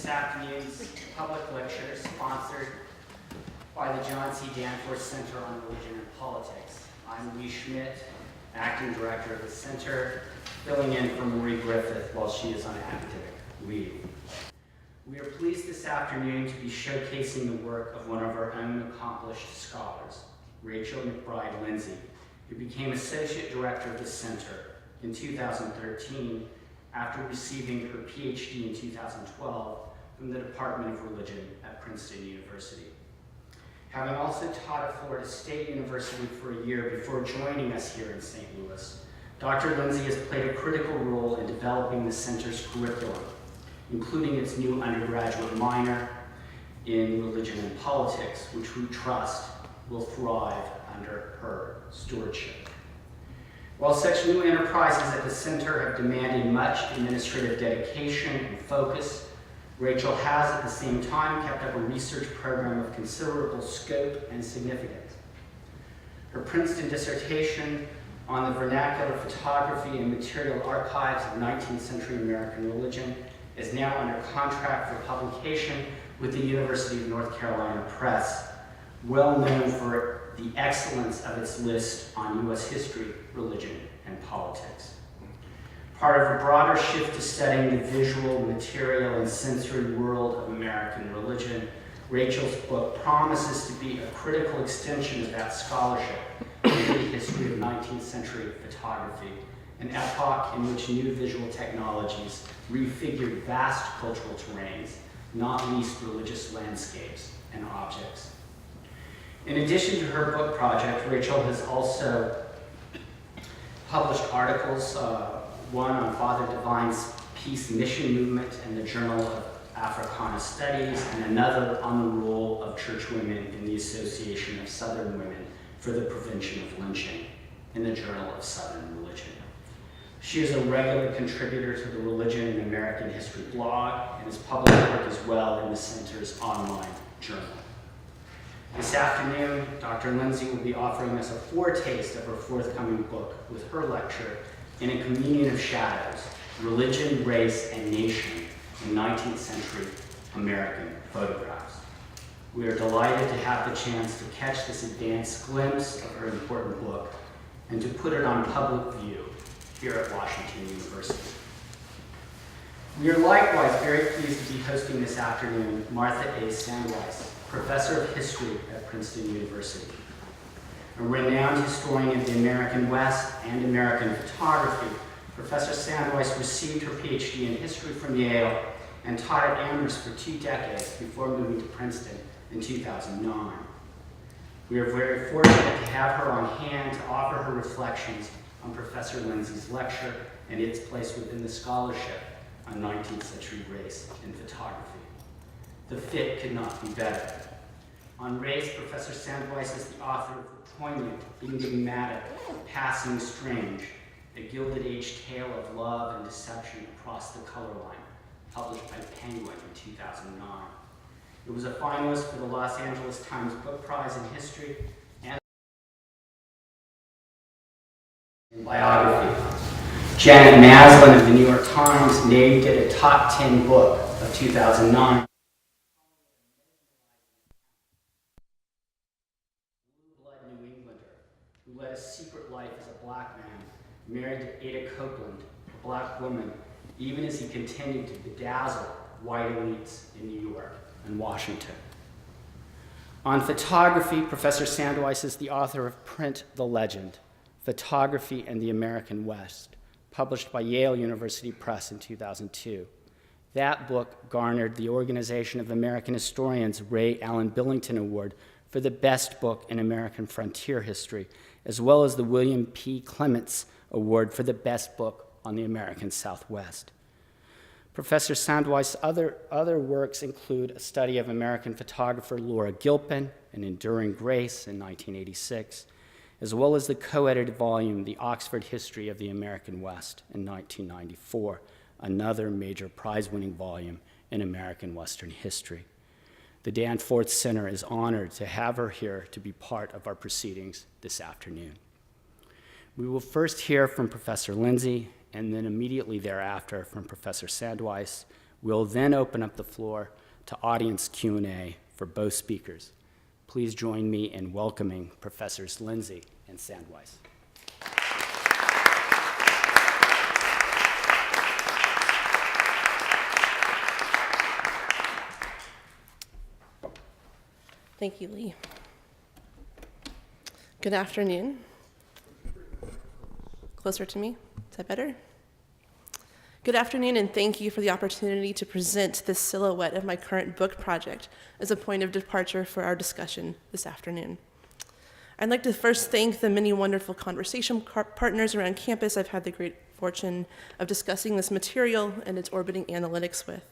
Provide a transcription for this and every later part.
afternoon's public lecture is sponsored by the John C. Danforth Center on Religion and Politics. I'm Lee Schmidt, Acting Director of the Center, filling in for Marie Griffith while she is on academic leave. We are pleased this afternoon to be showcasing the work of one of our own accomplished scholars, Rachel McBride Lindsey, who became Associate Director of the Center in 2013 after receiving her PhD in 2012 from the Department of Religion at Princeton University. Having also taught at Florida State University for a year before joining us here in St. Louis, Dr. Lindsey has played a critical role in developing the center's curriculum, including its new undergraduate minor in religion and politics, which we trust will thrive under her stewardship. While such new enterprises at the center have demanded much administrative dedication and focus, Rachel has at the same time kept up a research program of considerable scope and significance. Her Princeton dissertation on the vernacular photography and material archives of 19th-century American religion is now under contract for publication with the University of North Carolina Press, well known for the excellence of its list on U.S. history, religion, and politics. Part of a broader shift to studying the visual, material, and sensory world of American religion, Rachel's book promises to be a critical extension of that scholarship into the history of 19th century photography, an epoch in which new visual technologies refigured vast cultural terrains, not least religious landscapes and objects. In addition to her book project, Rachel has also published articles, one on Father Divine's Peace Mission Movement in the Journal of Africana Studies, and another on the role of church women in the Association of Southern Women for the Prevention of Lynching in the Journal of Southern Religion. She is a regular contributor to the Religion and American History blog and has published work as well in the Center's online journal. This afternoon, Dr. Lindsey will be offering us a foretaste of her forthcoming book with her lecture, In a Communion of Shadows, Religion, Race, and Nation in 19th Century American Photographs. We are delighted to have the chance to catch this advanced glimpse of her important book and to put it on public view here at Washington University. We are likewise very pleased to be hosting this afternoon Martha Sandweiss, Professor of History at Princeton University. A renowned historian of the American West and American photography, Professor Sandweiss received her PhD in history from Yale and taught at Amherst for 2 decades before moving to Princeton in 2009. We are very fortunate to have her on hand to offer her reflections on Professor Lindsey's lecture and its place within the scholarship on 19th century race and photography. The fit could not be better. On race, Professor Sandweiss is the author of the poignant, enigmatic, Passing Strange, a Gilded Age tale of love and deception across the color line, published by Penguin in 2009. It was a finalist for the Los Angeles Times Book Prize in History and in Biography. Janet Maslin of the New York Times named it a top 10 book of 2009. Who led a secret life as a black man, married to Ada Copeland, a black woman, even as he continued to bedazzle white elites in New York and Washington. On photography, Professor Sandweiss is the author of Print the Legend, Photography and the American West, published by Yale University Press in 2002. That book garnered the Organization of American Historians Ray Allen Billington Award for the best book in American frontier history, as well as the William P. Clements Award for the best book on the American Southwest. Professor Sandweiss' other works include a study of American photographer Laura Gilpin, An Enduring Grace in 1986, as well as the co-edited volume, The Oxford History of the American West in 1994, another major prize-winning volume in American Western history. The Danforth Center is honored to have her here to be part of our proceedings this afternoon. We will first hear from Professor Lindsey, and then immediately thereafter from Professor Sandweiss, We'll then open up the floor to audience Q&A for both speakers. Please join me in welcoming Professors Lindsey and Sandweiss. Thank you, Lee. Good afternoon. Closer to me? Is that better? Good afternoon, and thank you for the opportunity to present this silhouette of my current book project as a point of departure for our discussion this afternoon. I'd like to first thank the many wonderful conversation partners around campus I've had the great fortune of discussing this material and its orbiting analytics with.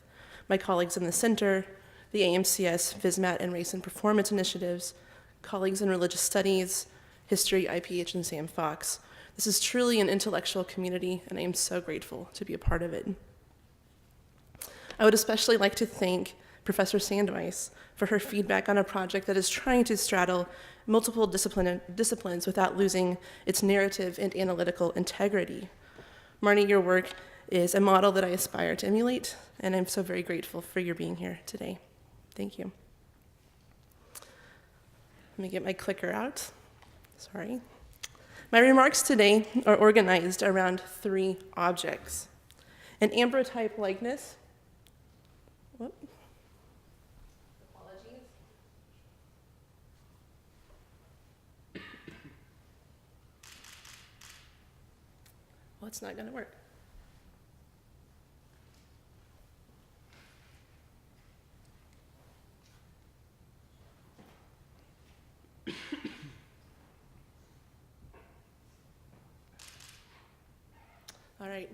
My colleagues in the center, the AMCS, VisMat, and Race and Performance initiatives, colleagues in religious studies, history, IPH, and Sam Fox. This is truly an intellectual community, and I am so grateful to be a part of it. I would especially like to thank Professor Sandweiss for her feedback on a project that is trying to straddle multiple disciplines without losing its narrative and analytical integrity. Marnie, your work is a model that I aspire to emulate, and I'm so very grateful for your being here today. Thank you. Let me get my clicker out. Sorry. My remarks today are organized around 3 objects. An ambrotype likeness. Whoop. Apologies. Well, it's not going to work. All right.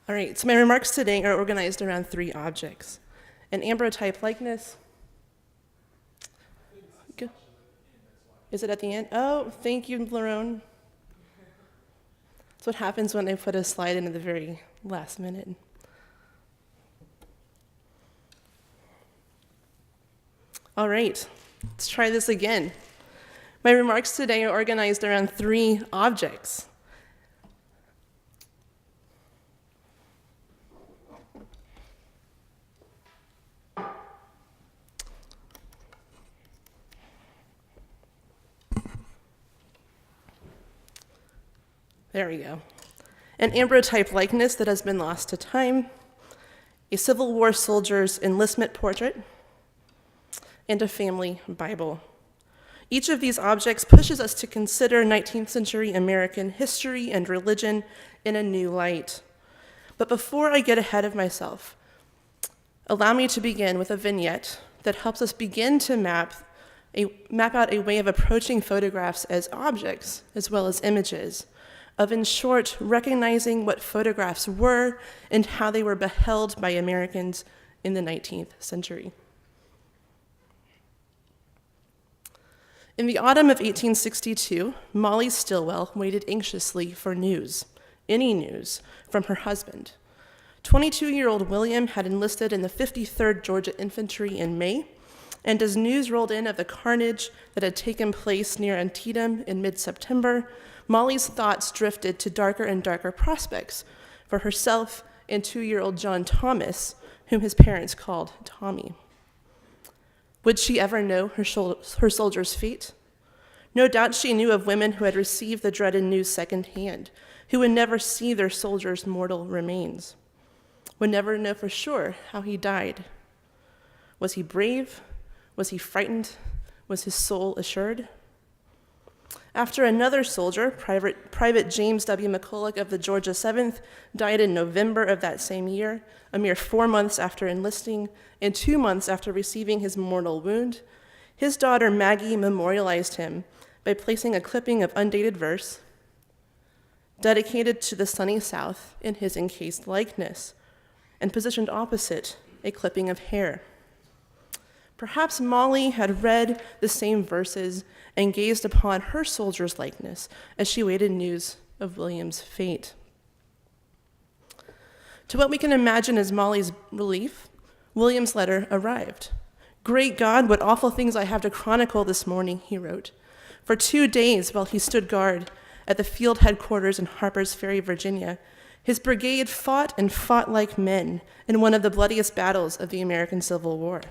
All right, so my remarks today are organized around 3 objects. An ambrotype likeness. Is it at the end? Oh, thank you, Larone. That's what happens when I put a slide in at the very last minute. All right, let's try this again. My remarks today are organized around 3 objects. There we go. An ambrotype likeness that has been lost to time, a Civil War soldier's enlistment portrait, and a family Bible. Each of these objects pushes us to consider 19th century American history and religion in a new light. But before I get ahead of myself, allow me to begin with a vignette that helps us begin to map out a way of approaching photographs as objects as well as images, of, in short, recognizing what photographs were and how they were beheld by Americans in the 19th century. In the autumn of 1862, Molly Stillwell waited anxiously for news, any news, from her husband. 22-year-old William had enlisted in the 53rd Georgia Infantry in May, and as news rolled in of the carnage that had taken place near Antietam in mid-September, Molly's thoughts drifted to darker and darker prospects for herself and 2-year-old John Thomas, whom his parents called Tommy. Would she ever know her soldier's fate? No doubt she knew of women who had received the dreaded news secondhand, who would never see their soldier's mortal remains, would never know for sure how he died. Was he brave? Was he frightened? Was his soul assured? After another soldier, Private James W. McCulloch of the Georgia 7th, died in November of that same year, a mere 4 months after enlisting and 2 months after receiving his mortal wound, his daughter Maggie memorialized him by placing a clipping of undated verse dedicated to the sunny South in his encased likeness, and positioned opposite a clipping of hair. Perhaps Molly had read the same verses and gazed upon her soldier's likeness as she waited news of William's fate. To what we can imagine as Molly's relief, William's letter arrived. "Great God, what awful things I have to chronicle this morning," he wrote. For 2 days while he stood guard at the field headquarters in Harper's Ferry, Virginia, his brigade fought and fought like men in one of the bloodiest battles of the American Civil War.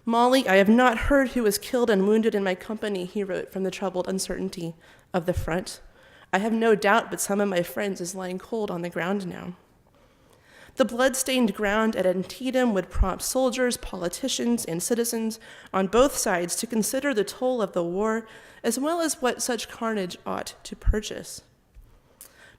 "Molly, I have not heard who was killed and wounded in my company," he wrote from the troubled uncertainty of the front. "I have no doubt but some of my friends is lying cold on the ground now." The blood-stained ground at Antietam would prompt soldiers, politicians, and citizens on both sides to consider the toll of the war, as well as what such carnage ought to purchase.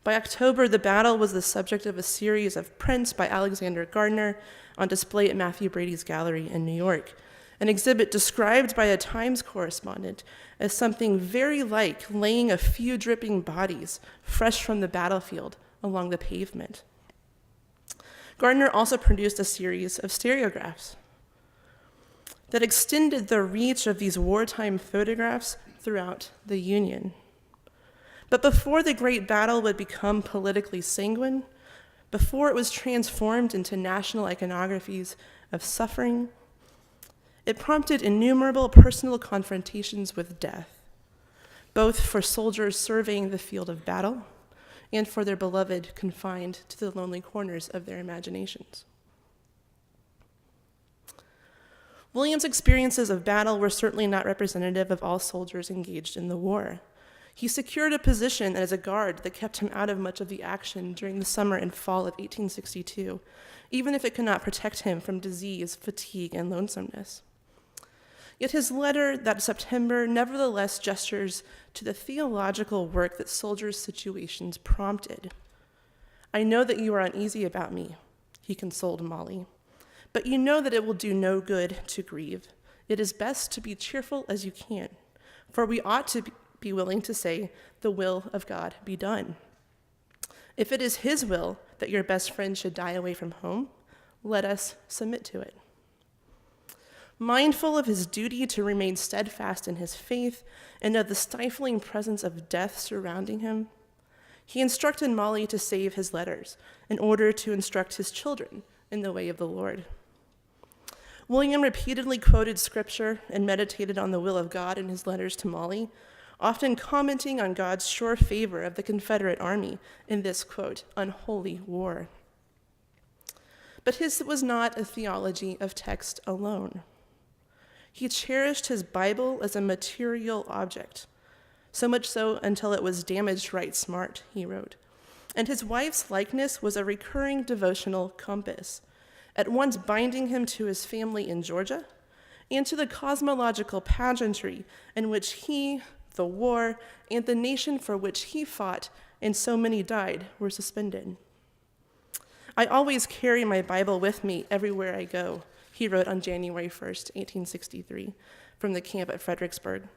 By October, the battle was the subject of a series of prints by Alexander Gardner on display at Matthew Brady's gallery in New York, an exhibit described by a Times correspondent as something very like laying a few dripping bodies fresh from the battlefield along the pavement. Gardner also produced a series of stereographs that extended the reach of these wartime photographs throughout the Union. But before the great battle would become politically sanguine, before it was transformed into national iconographies of suffering, it prompted innumerable personal confrontations with death, both for soldiers surveying the field of battle and for their beloved confined to the lonely corners of their imaginations. William's experiences of battle were certainly not representative of all soldiers engaged in the war. He secured a position as a guard that kept him out of much of the action during the summer and fall of 1862, even if it could not protect him from disease, fatigue, and lonesomeness. Yet his letter that September nevertheless gestures to the theological work that soldiers' situations prompted. "I know that you are uneasy about me," he consoled Molly, "but you know that it will do no good to grieve. It is best to be cheerful as you can, for we ought to be willing to say, 'The will of God be done.' If it is his will that your best friend should die away from home, let us submit to it." Mindful of his duty to remain steadfast in his faith and of the stifling presence of death surrounding him, he instructed Molly to save his letters in order to instruct his children in the way of the Lord. William repeatedly quoted scripture and meditated on the will of God in his letters to Molly, often commenting on God's sure favor of the Confederate Army in this, quote, "unholy war." But his was not a theology of text alone. He cherished his Bible as a material object, so much so until it was damaged right smart, he wrote. And his wife's likeness was a recurring devotional compass, at once binding him to his family in Georgia and to the cosmological pageantry in which he, the war, and the nation for which he fought and so many died were suspended. "I always carry my Bible with me everywhere I go," he wrote on January 1st, 1863, from the camp at Fredericksburg.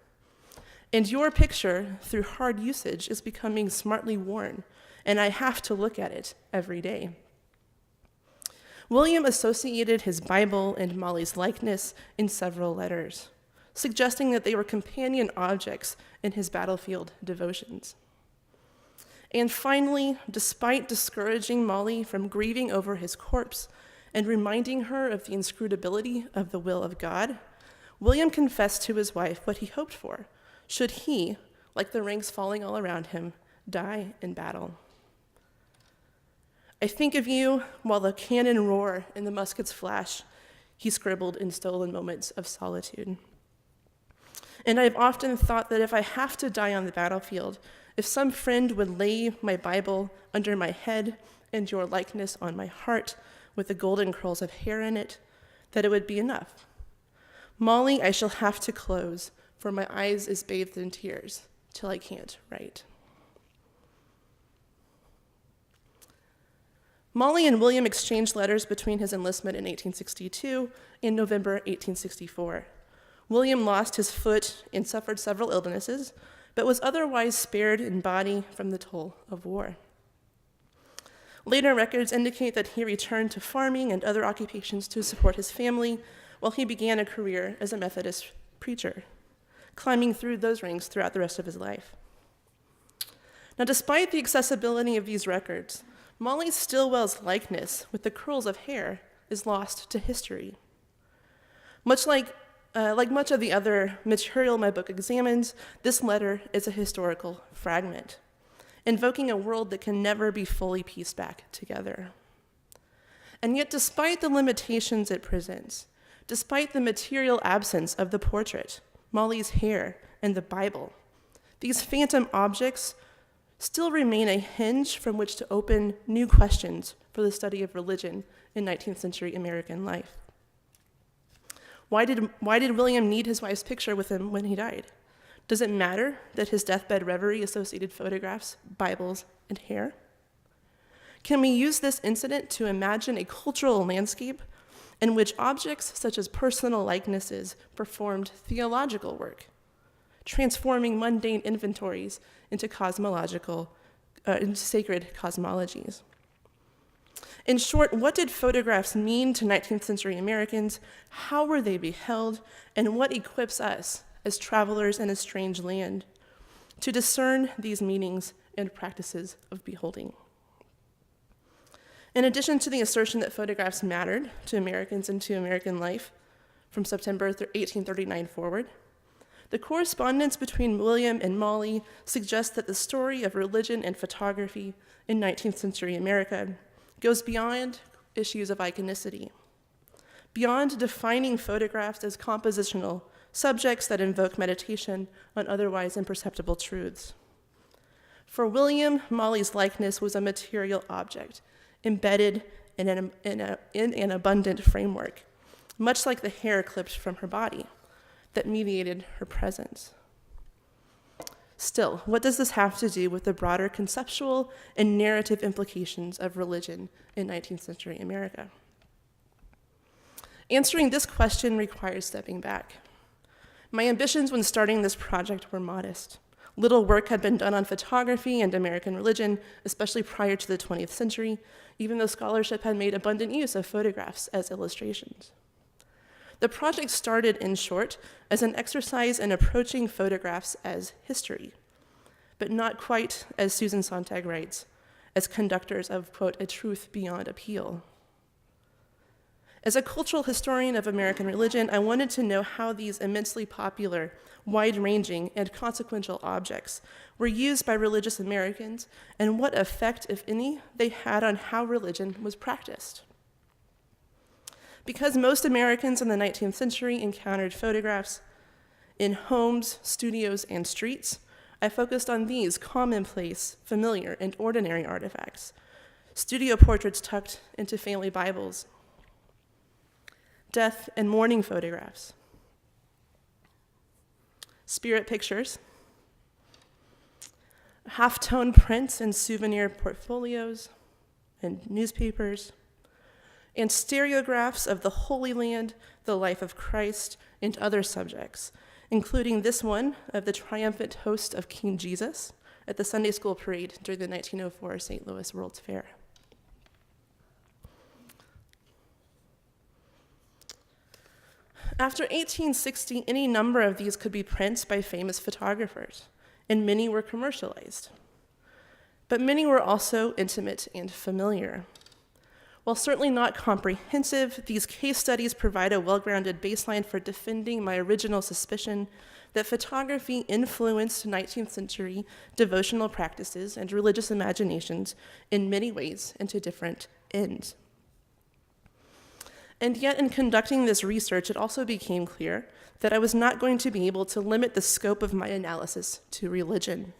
"And your picture, through hard usage, is becoming smartly worn, and I have to look at it every day." William associated his Bible and Molly's likeness in several letters, suggesting that they were companion objects in his battlefield devotions. And finally, despite discouraging Molly from grieving over his corpse and reminding her of the inscrutability of the will of God, William confessed to his wife what he hoped for, should he, like the ranks falling all around him, die in battle. "I think of you while the cannon roar and the muskets flash," he scribbled in stolen moments of solitude. "And I've often thought that if I have to die on the battlefield, if some friend would lay my Bible under my head and your likeness on my heart with the golden curls of hair in it, that it would be enough. Molly, I shall have to close, for my eyes is bathed in tears, till I can't write." Molly and William exchanged letters between his enlistment in 1862 and November 1864. William lost his foot and suffered several illnesses, but was otherwise spared in body from the toll of war. Later records indicate that he returned to farming and other occupations to support his family, while he began a career as a Methodist preacher, climbing through those ranks throughout the rest of his life. Now, despite the accessibility of these records, Molly Stillwell's likeness with the curls of hair is lost to history. Much like Like much of the other material my book examines, this letter is a historical fragment, invoking a world that can never be fully pieced back together. And yet, despite the limitations it presents, despite the material absence of the portrait, Molly's hair, and the Bible, these phantom objects still remain a hinge from which to open new questions for the study of religion in 19th century American life. Why did William need his wife's picture with him when he died? Does it matter that his deathbed reverie associated photographs, Bibles, and hair? Can we use this incident to imagine a cultural landscape in which objects such as personal likenesses performed theological work, transforming mundane inventories into sacred cosmologies? In short, what did photographs mean to 19th century Americans? How were they beheld? And what equips us as travelers in a strange land to discern these meanings and practices of beholding? In addition to the assertion that photographs mattered to Americans and to American life from September 1839 forward, the correspondence between William and Molly suggests that the story of religion and photography in 19th century America goes beyond issues of iconicity, beyond defining photographs as compositional subjects that invoke meditation on otherwise imperceptible truths. For William, Molly's likeness was a material object, embedded in an abundant framework, much like the hair clipped from her body, that mediated her presence. Still, what does this have to do with the broader conceptual and narrative implications of religion in 19th century America? Answering this question requires stepping back. My ambitions when starting this project were modest. Little work had been done on photography and American religion, especially prior to the 20th century, even though scholarship had made abundant use of photographs as illustrations. The project started, in short, as an exercise in approaching photographs as history, but not quite, as Susan Sontag writes, as conductors of, quote, a truth beyond appeal. As a cultural historian of American religion, I wanted to know how these immensely popular, wide-ranging, and consequential objects were used by religious Americans and what effect, if any, they had on how religion was practiced. Because most Americans in the 19th century encountered photographs in homes, studios, and streets, I focused on these commonplace, familiar, and ordinary artifacts. Studio portraits tucked into family Bibles, death and mourning photographs, spirit pictures, half-tone prints and souvenir portfolios and newspapers, and stereographs of the Holy Land, the life of Christ, and other subjects, including this one of the triumphant host of King Jesus at the Sunday school parade during the 1904 St. Louis World's Fair. After 1860, any number of these could be prints by famous photographers, and many were commercialized. But many were also intimate and familiar. While certainly not comprehensive, these case studies provide a well-grounded baseline for defending my original suspicion that photography influenced 19th century devotional practices and religious imaginations in many ways and to different ends. And yet, in conducting this research, it also became clear that I was not going to be able to limit the scope of my analysis to religion,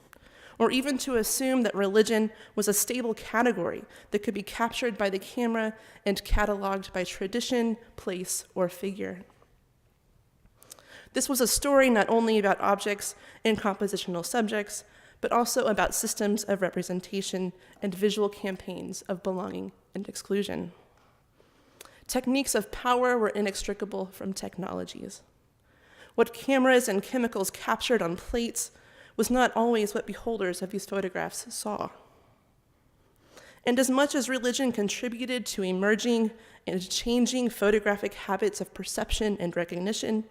or even to assume that religion was a stable category that could be captured by the camera and cataloged by tradition, place, or figure. This was a story not only about objects and compositional subjects, but also about systems of representation and visual campaigns of belonging and exclusion. Techniques of power were inextricable from technologies. What cameras and chemicals captured on plates was not always what beholders of these photographs saw. And as much as religion contributed to emerging and changing photographic habits of perception and recognition,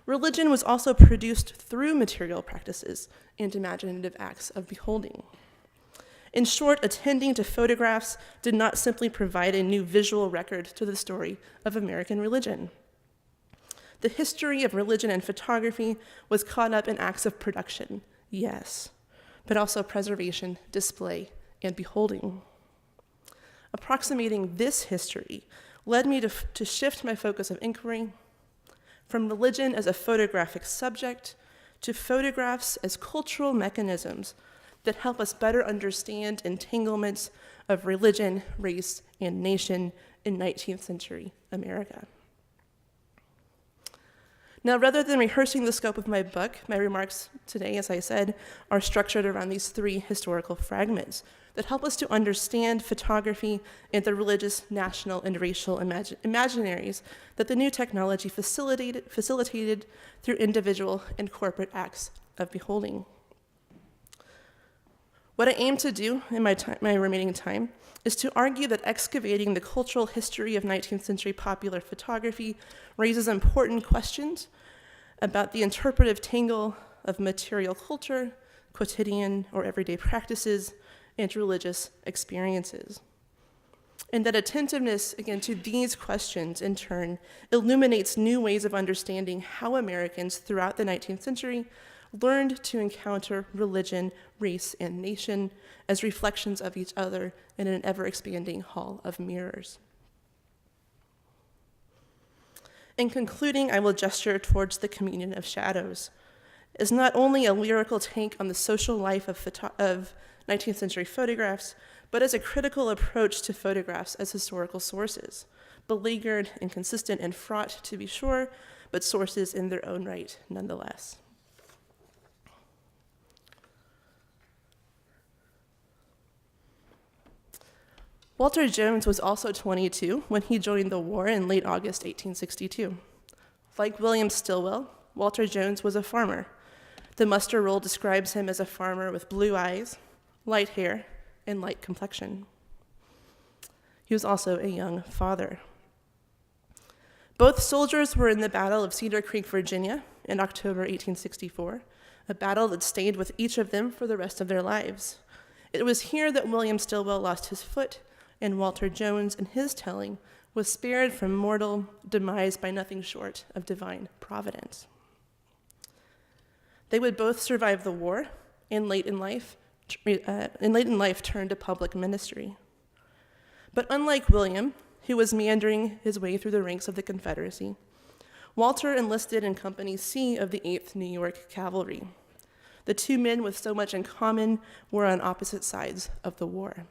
religion was also produced through material practices and imaginative acts of beholding. In short, attending to photographs did not simply provide a new visual record to the story of American religion. The history of religion and photography was caught up in acts of production, yes, but also preservation, display, and beholding. Approximating this history led me to shift my focus of inquiry from religion as a photographic subject to photographs as cultural mechanisms that help us better understand entanglements of religion, race, and nation in 19th century America. Now, rather than rehearsing the scope of my book, my remarks today, as I said, are structured around these three historical fragments that help us to understand photography and the religious, national, and racial imaginaries that the new technology facilitated through individual and corporate acts of beholding. What I aim to do in my remaining time is to argue that excavating the cultural history of 19th century popular photography raises important questions about the interpretive tangle of material culture, quotidian or everyday practices, and religious experiences. And that attentiveness, again, to these questions, in turn, illuminates new ways of understanding how Americans throughout the 19th century learned to encounter religion, race, and nation as reflections of each other in an ever-expanding hall of mirrors. In concluding, I will gesture towards the communion of shadows as not only a lyrical take on the social life of 19th century photographs, but as a critical approach to photographs as historical sources, beleaguered, inconsistent, and fraught, to be sure, but sources in their own right nonetheless. Walter Jones was also 22 when he joined the war in late August 1862. Like William Stilwell, Walter Jones was a farmer. The muster roll describes him as a farmer with blue eyes, light hair, and light complexion. He was also a young father. Both soldiers were in the Battle of Cedar Creek, Virginia, in October 1864, a battle that stayed with each of them for the rest of their lives. It was here that William Stilwell lost his foot, and Walter Jones, in his telling, was spared from mortal demise by nothing short of divine providence. They would both survive the war, and late in life turned to public ministry. But unlike William, who was meandering his way through the ranks of the Confederacy, Walter enlisted in Company C of the 8th New York Cavalry. The two men with so much in common were on opposite sides of the war.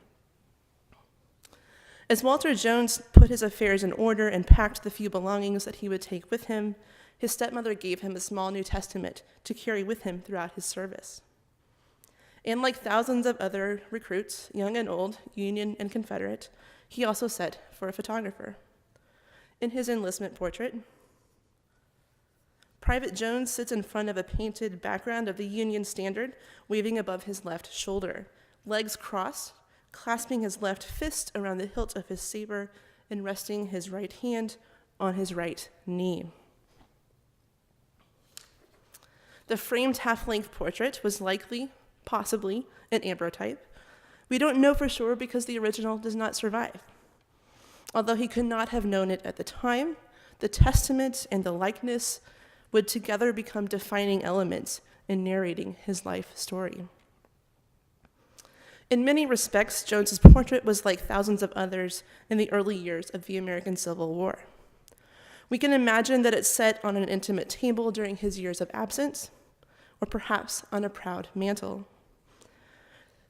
As Walter Jones put his affairs in order and packed the few belongings that he would take with him, his stepmother gave him a small New Testament to carry with him throughout his service. And like thousands of other recruits, young and old, Union and Confederate, he also sent for a photographer. In his enlistment portrait, Private Jones sits in front of a painted background of the Union standard, waving above his left shoulder, legs crossed, clasping his left fist around the hilt of his saber and resting his right hand on his right knee. The framed half-length portrait was likely, possibly, an ambrotype. We don't know for sure because the original does not survive. Although he could not have known it at the time, the testament and the likeness would together become defining elements in narrating his life story. In many respects, Jones's portrait was like thousands of others in the early years of the American Civil War. We can imagine that it's set on an intimate table during his years of absence, or perhaps on a proud mantle.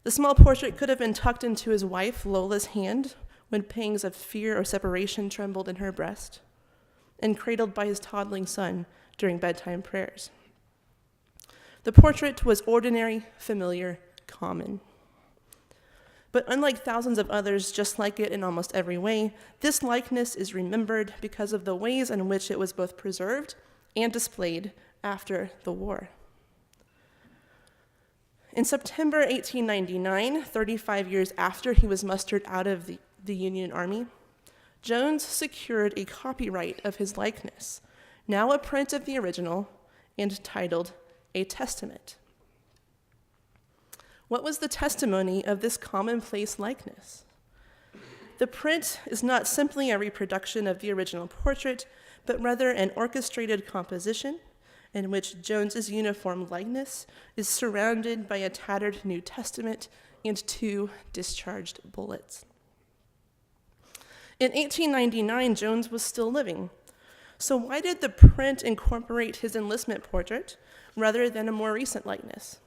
The small portrait could have been tucked into his wife, Lola's hand, when pangs of fear or separation trembled in her breast, and cradled by his toddling son during bedtime prayers. The portrait was ordinary, familiar, common. But unlike thousands of others just like it in almost every way, this likeness is remembered because of the ways in which it was both preserved and displayed after the war. In September 1899, 35 years after he was mustered out of the Union Army, Jones secured a copyright of his likeness, now a print of the original and titled A Testament. What was the testimony of this commonplace likeness? The print is not simply a reproduction of the original portrait, but rather an orchestrated composition in which Jones's uniform likeness is surrounded by a tattered New Testament and 2 discharged bullets. In 1899, Jones was still living. So why did the print incorporate his enlistment portrait rather than a more recent likeness?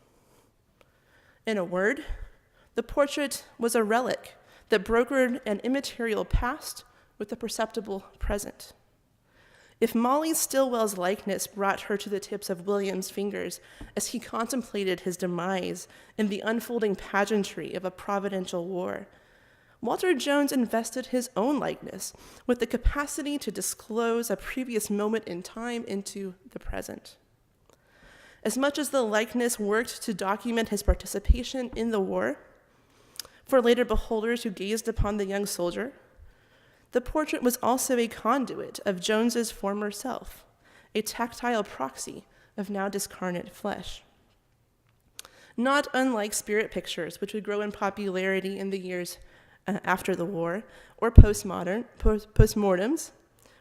In a word, the portrait was a relic that brokered an immaterial past with a perceptible present. If Molly Stillwell's likeness brought her to the tips of William's fingers as he contemplated his demise in the unfolding pageantry of a providential war, Walter Jones invested his own likeness with the capacity to disclose a previous moment in time into the present. As much as the likeness worked to document his participation in the war, for later beholders who gazed upon the young soldier, the portrait was also a conduit of Jones's former self, a tactile proxy of now discarnate flesh. Not unlike spirit pictures, which would grow in popularity in the years after the war, or postmortems,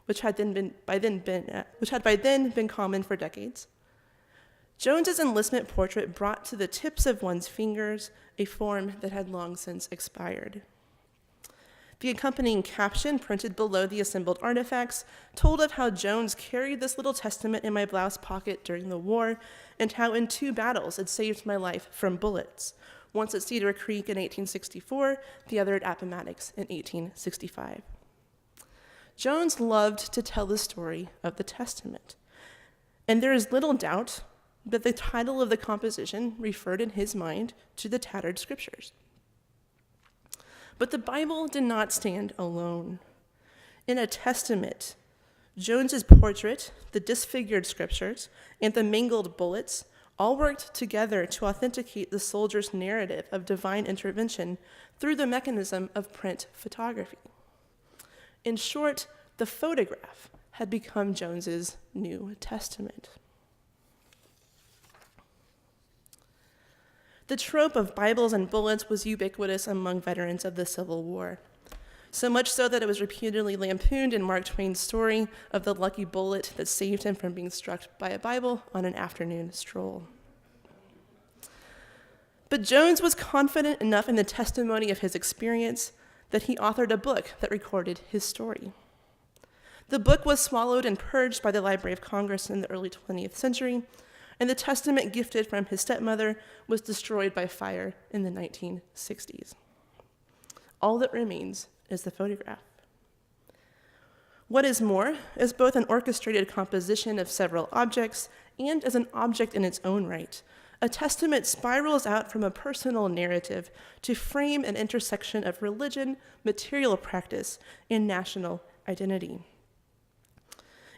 which had by then been common for decades. Jones's enlistment portrait brought to the tips of one's fingers a form that had long since expired. The accompanying caption printed below the assembled artifacts told of how Jones carried this little testament in my blouse pocket during the war, and how in 2 battles it saved my life from bullets, once at Cedar Creek in 1864, the other at Appomattox in 1865. Jones loved to tell the story of the testament, and there is little doubt that the title of the composition referred in his mind to the tattered scriptures. But the Bible did not stand alone. In a testament, Jones's portrait, the disfigured scriptures, and the mangled bullets all worked together to authenticate the soldier's narrative of divine intervention through the mechanism of print photography. In short, the photograph had become Jones's New Testament. The trope of Bibles and bullets was ubiquitous among veterans of the Civil War, so much so that it was repeatedly lampooned in Mark Twain's story of the lucky bullet that saved him from being struck by a Bible on an afternoon stroll. But Jones was confident enough in the testimony of his experience that he authored a book that recorded his story. The book was swallowed and purged by the Library of Congress in the early 20th century, and the testament gifted from his stepmother was destroyed by fire in the 1960s. All that remains is the photograph. What is more, as both an orchestrated composition of several objects and as an object in its own right, a testament spirals out from a personal narrative to frame an intersection of religion, material practice, and national identity.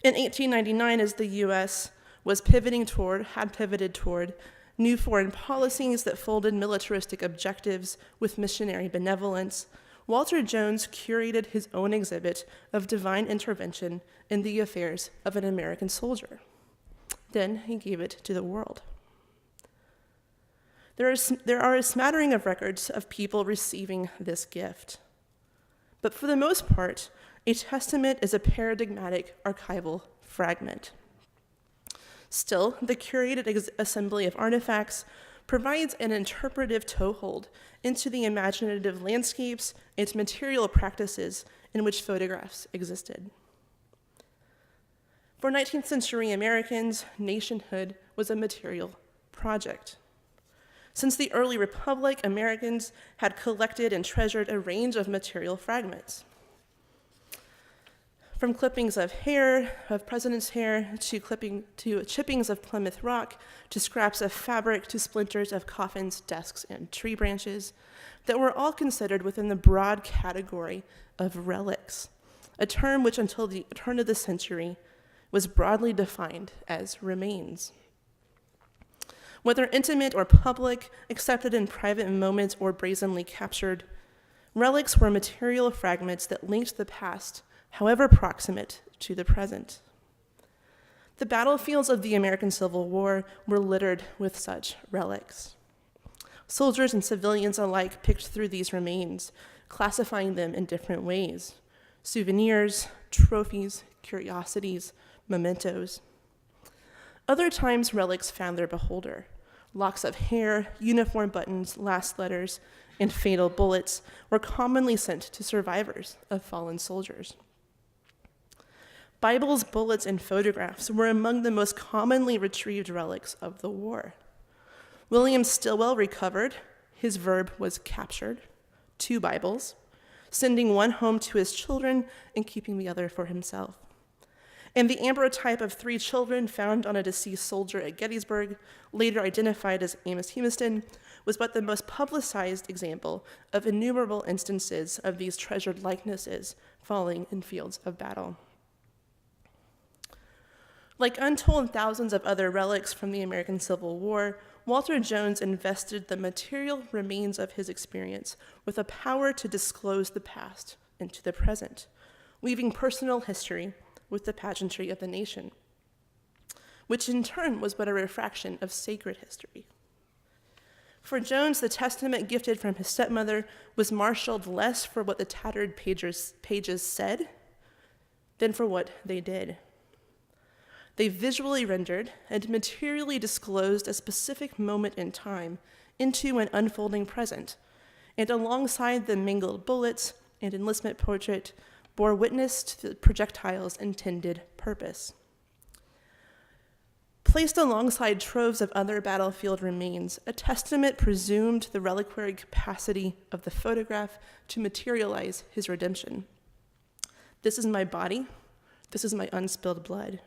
In 1899, as the U.S. had pivoted toward new foreign policies that folded militaristic objectives with missionary benevolence, Walter Jones curated his own exhibit of divine intervention in the affairs of an American soldier. Then he gave it to the world. There are a smattering of records of people receiving this gift. But for the most part, a testament is a paradigmatic archival fragment. Still, the curated assembly of artifacts provides an interpretive toehold into the imaginative landscapes and material practices in which photographs existed. For 19th century Americans, nationhood was a material project. Since the early republic, Americans had collected and treasured a range of material fragments. From clippings of hair, of president's hair, to chippings of Plymouth Rock, to scraps of fabric, to splinters of coffins, desks, and tree branches, that were all considered within the broad category of relics, a term which until the turn of the century was broadly defined as remains. Whether intimate or public, accepted in private moments or brazenly captured, relics were material fragments that linked the past, however proximate to the present. The battlefields of the American Civil War were littered with such relics. Soldiers and civilians alike picked through these remains, classifying them in different ways: souvenirs, trophies, curiosities, mementos. Other times, relics found their beholder. Locks of hair, uniform buttons, last letters, and fatal bullets were commonly sent to survivors of fallen soldiers. Bibles, bullets, and photographs were among the most commonly retrieved relics of the war. William Stillwell recovered, his verb was captured, 2 Bibles, sending one home to his children and keeping the other for himself. And the ambrotype of 3 children found on a deceased soldier at Gettysburg, later identified as Amos Humiston, was but the most publicized example of innumerable instances of these treasured likenesses falling in fields of battle. Like untold thousands of other relics from the American Civil War, Walter Jones invested the material remains of his experience with a power to disclose the past into the present, weaving personal history with the pageantry of the nation, which in turn was but a refraction of sacred history. For Jones, the testament gifted from his stepmother was marshaled less for what the tattered pages said than for what they did. They visually rendered and materially disclosed a specific moment in time into an unfolding present, and alongside the mingled bullets and enlistment portrait, bore witness to the projectile's intended purpose. Placed alongside troves of other battlefield remains, a testament presumed the reliquary capacity of the photograph to materialize his redemption. This is my body, this is my unspilled blood,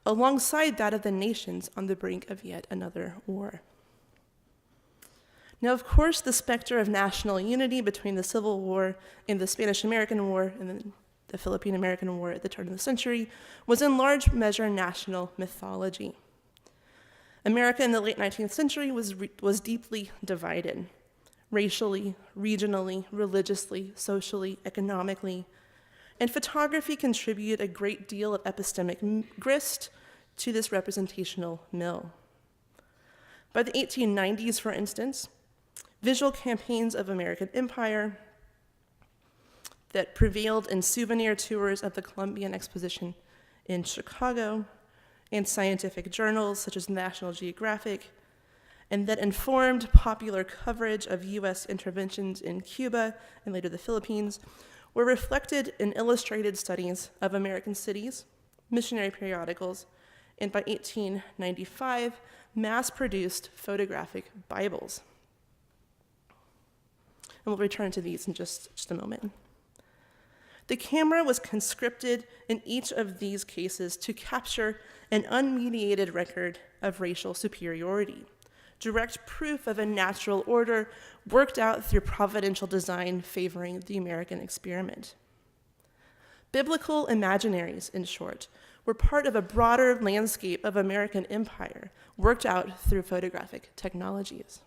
alongside that of the nations on the brink of yet another war. Now, of course, the specter of national unity between the Civil War and the Spanish-American War and then the Philippine-American War at the turn of the century was in large measure national mythology. America in the late 19th century was deeply divided, racially, regionally, religiously, socially, economically, and photography contributed a great deal of epistemic grist to this representational mill. By the 1890s, for instance, visual campaigns of American empire that prevailed in souvenir tours of the Columbian Exposition in Chicago and scientific journals such as National Geographic, and that informed popular coverage of U.S. interventions in Cuba and later the Philippines, were reflected in illustrated studies of American cities, missionary periodicals, and by 1895, mass-produced photographic Bibles. And we'll return to these in just a moment. The camera was conscripted in each of these cases to capture an unmediated record of racial superiority, direct proof of a natural order worked out through providential design favoring the American experiment. Biblical imaginaries, in short, were part of a broader landscape of American empire worked out through photographic technologies.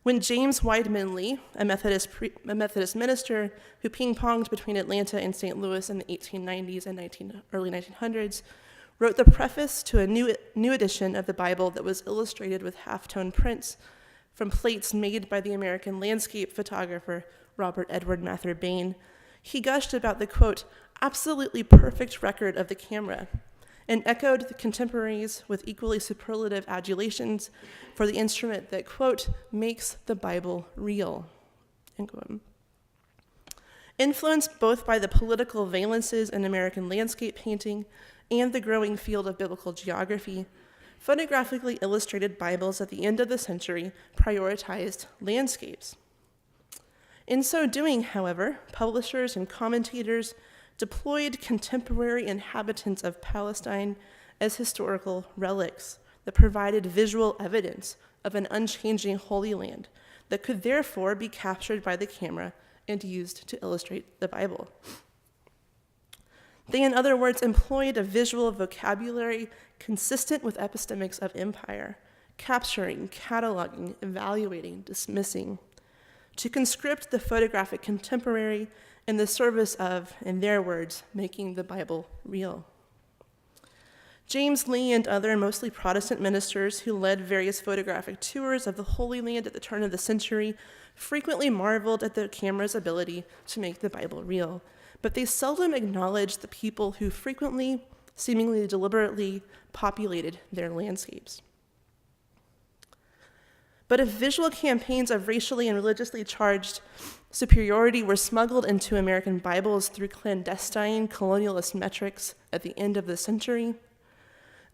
When James Wideman Lee, a Methodist minister who ping-ponged between Atlanta and St. Louis in the 1890s and early 1900s, wrote the preface to a new edition of the Bible that was illustrated with half-tone prints from plates made by the American landscape photographer Robert Edward Mather Bain, he gushed about the, quote, absolutely perfect record of the camera, and echoed the contemporaries with equally superlative adulations for the instrument that, quote, makes the Bible real, end quote. Influenced both by the political valences in American landscape painting and the growing field of biblical geography, photographically illustrated Bibles at the end of the century prioritized landscapes. In so doing, however, publishers and commentators deployed contemporary inhabitants of Palestine as historical relics that provided visual evidence of an unchanging Holy Land that could therefore be captured by the camera and used to illustrate the Bible. They, in other words, employed a visual vocabulary consistent with epistemics of empire, capturing, cataloging, evaluating, dismissing, to conscript the photographic contemporary in the service of, in their words, making the Bible real. James Lee and other mostly Protestant ministers who led various photographic tours of the Holy Land at the turn of the century frequently marveled at the camera's ability to make the Bible real, but they seldom acknowledged the people who frequently, seemingly deliberately, populated their landscapes. But if visual campaigns of racially and religiously charged superiority were smuggled into American Bibles through clandestine colonialist metrics at the end of the century,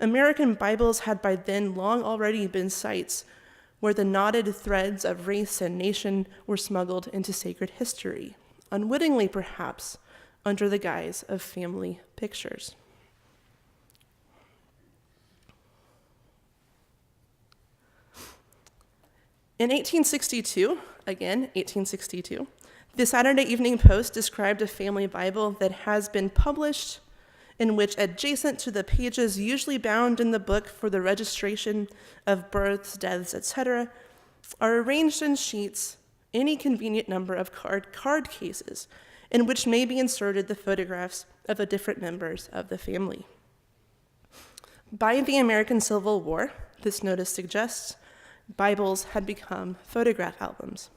American Bibles had by then long already been sites where the knotted threads of race and nation were smuggled into sacred history, unwittingly perhaps, under the guise of family pictures. In 1862, again, 1862, the Saturday Evening Post described a family Bible that has been published in which, adjacent to the pages usually bound in the book for the registration of births, deaths, etc., are arranged in sheets any convenient number of card cases in which may be inserted the photographs of the different members of the family. By the American Civil War, this notice suggests, Bibles had become photograph albums.